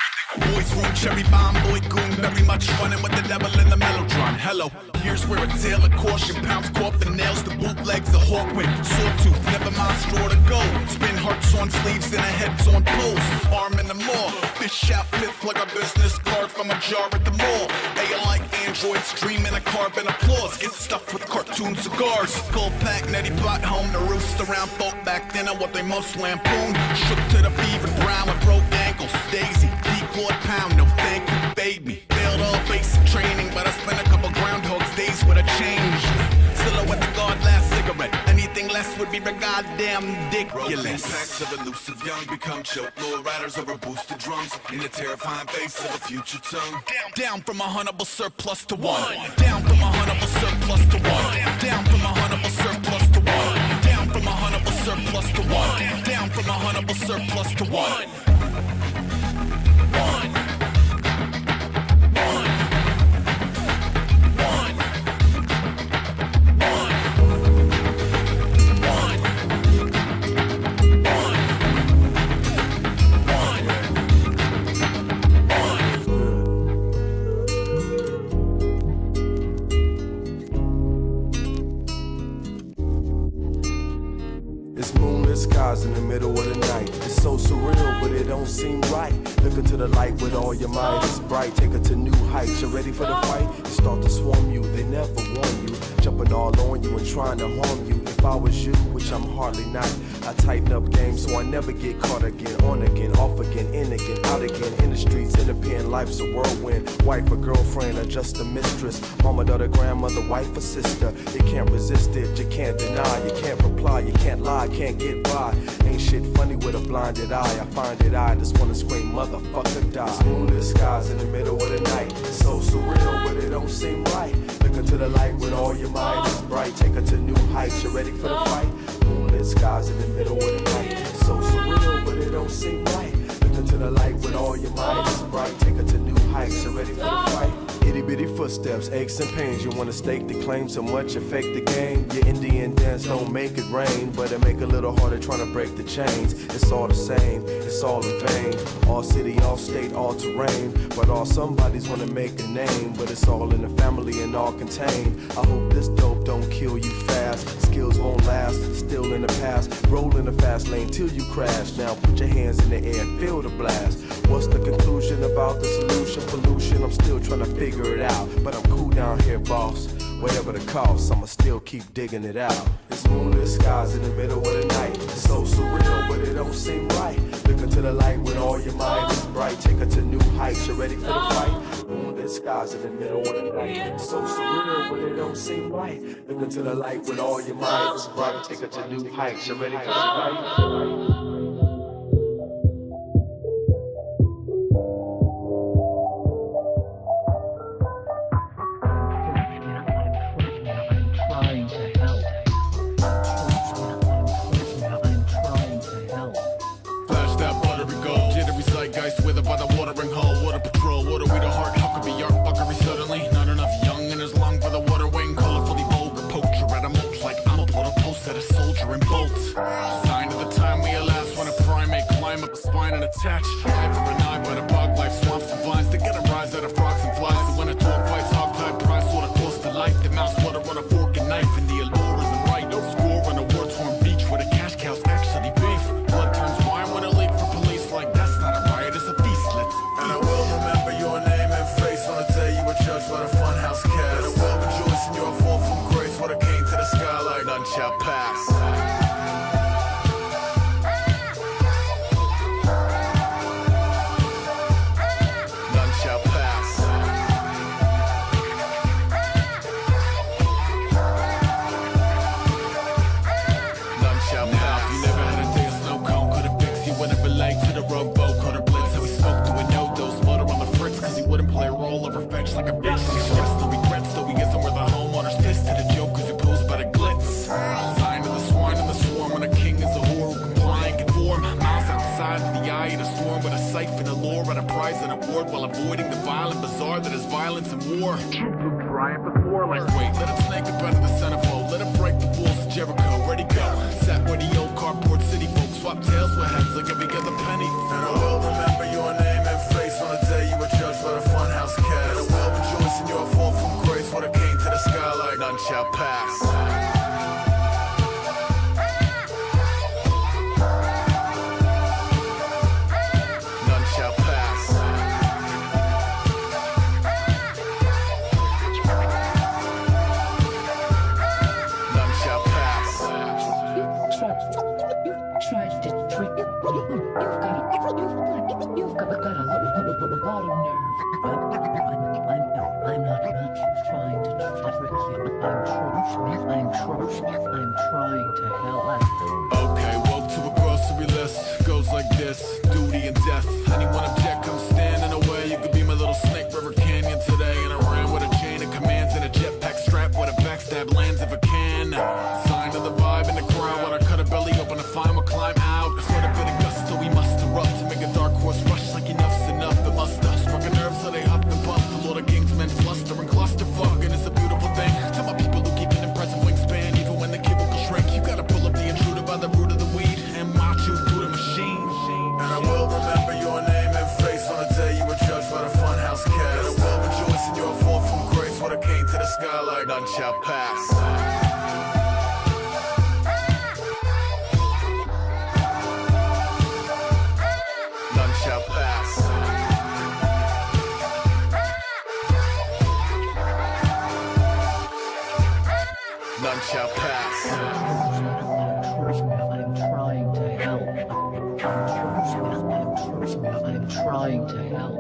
boys room, cherry bomb, boy goon, very much running with the devil in the mellotron. Hello, here's where a tale of caution pounds corp the nails, the bootlegs, the hawkwind, sawtooth, never mind straw to go. Spin hearts on sleeves and a heads on poles. Arm in the maw, fish out pith like a business card from a jar at the mall. AI like androids dreaming a carbon applause. Get stuffed with cartoon cigars. Skull pack, nutty pot home to roost around folk back then and what they most lampoon. Shook to the fever brown with broke ankles. Daisy, Claude Pound, no thank you, babe me. Failed all basic training, but I spent a couple groundhog's days with a change. Silhouette the guard last cigarette. Anything less would be goddamn ridiculous. Packs of elusive young become choke lord riders over boosted drums in the terrifying face of a future tongue. Down from a huntable surplus to one. Down from a huntable surplus to one. Down from a huntable surplus to one. Down from a huntable surplus to one. Down from a huntable surplus to one. It's moonless skies in the middle of the night. It's so surreal, but it don't seem right. Look into the light with all your might. It's bright, take it to new heights. You're ready for the fight? They start to swarm you, they never warn you. Jumping all on you and trying to harm you. If I was you, which I'm hardly not, I tighten up game so I never get caught again. On again, off again, in again, out again. In the streets, in the pen, life's a whirlwind. Wife or girlfriend or just a mistress. Mama, daughter, grandmother, wife or sister. You can't resist it, you can't deny. You can't reply, you can't lie, can't get by. Ain't shit funny with a blinded eye. I find it I just wanna scream, motherfucker, die. It's moonlit skies in the middle of the night. It's so surreal, but it don't seem right. Look into the light with all your mind. It's bright, take her to new heights. You ready for the fight? Moonlit skies in the middle of the night. It's so surreal, but it don't seem right. Look into the light with all your mind. It's bright, take her to new heights. You ready for the fight? Itty bitty footsteps, aches and pains. You wanna stake the claim so much you fake the game. Your Indian dance don't make it rain, but it make it a little harder trying to break the chains. It's all the same, it's all in vain. All city, all state, all terrain. But all somebody's wanna make a name. But it's all in the family and all contained. I hope this dope don't kill you fast. Skills won't last, still in the past. Roll in the fast lane till you crash. Now put your hands in the air and feel the blast. What's the conclusion about the solution? Pollution, I'm still trying to figure it out, but I'm cool down here, boss. Whatever the cost, I'ma still keep digging it out. It's moonlit skies in the middle of the night. It's so surreal, but it don't seem right. Look into the light with all your mind. It's bright, take her to new heights. You ready for the fight? Moonlit skies in the middle of the night. It's so surreal, but it don't seem right. Look into the light with all your mind. It's bright, take her to new heights. You ready for the fight? With by the watering hole, water patrol, water we the heart, Huckabee, Yark, Buckery, suddenly not enough young in his lung for the water wing, colorfully vulgar poacher at a mulch like I'm a put a post at a soldier and bolt. Sign of the time we elapse when a primate climb up a spine and attach. Hyper and I by the bog life, swamps and vines to get a rise out of frogs and flies. So when a dog fights hog-tied prize, sort of cost the life, the mouse water on a fork and knife, and the allure isn't right. No score on a war-torn beach where the cash cows actually beef. Blood turns wine when a leap for police like that's not a riot, it's a and I will remember your name and face on the day you were judged by the funhouse cast. And I will rejoice in your fall from grace when I came to the sky like none shall pass. None shall pass. None shall pass. You never had a day of snow cone, could have fixed you wouldn't relate to the rowboat, could have cause he wouldn't play a role of revenge like a bitch. He stressed, no regrets, though he gets him where the homeowner's pissed at a joke cause he posed by the glitz. Sign of the swine and the swarm when a king is a whore who comply and conform. Mouse outside of the eye of the storm with a siphon, a lure, and a prize and award while avoiding the violent bazaar that is violence and war. Triumph before like wait, let him snake up out of the centerfold, let him break the walls of Jericho, ready go. Sat where the old carport city folks swap tails with heads like every other penny. And I will remember your name and face on the day you were judged by the funhouse cast. And I will rejoice in your fall from grace when I came to the sky like none shall pass. I'm trying to help. Okay, woke to a grocery list. Goes like this: duty and death. Anyone object, come stand in the way. You could be my little Snake River Canyon today. And I ran with a chain of commands and a jetpack strap with a backstab lands if I can. Sign of the vibe in the crowd when I cut a belly open to find what climb out. Quite a bit of gusto, we must erupt to make a dark horse rush like enough's enough. It must have struck a nerve so they huff and puff. The Lord of Kings men fluster and clusterfuck, and it's a beautiful thing. Tell my people who keep an impressive wingspan, even when the cubicle shrink. You gotta pull up the intruder by the root of the weed and march you through the machine. And I will remember your name and face on the day you were judged by the funhouse cast. And I will rejoice in your fall from grace when I came to the sky like none shall pass. None shall pass. I'm trying to help.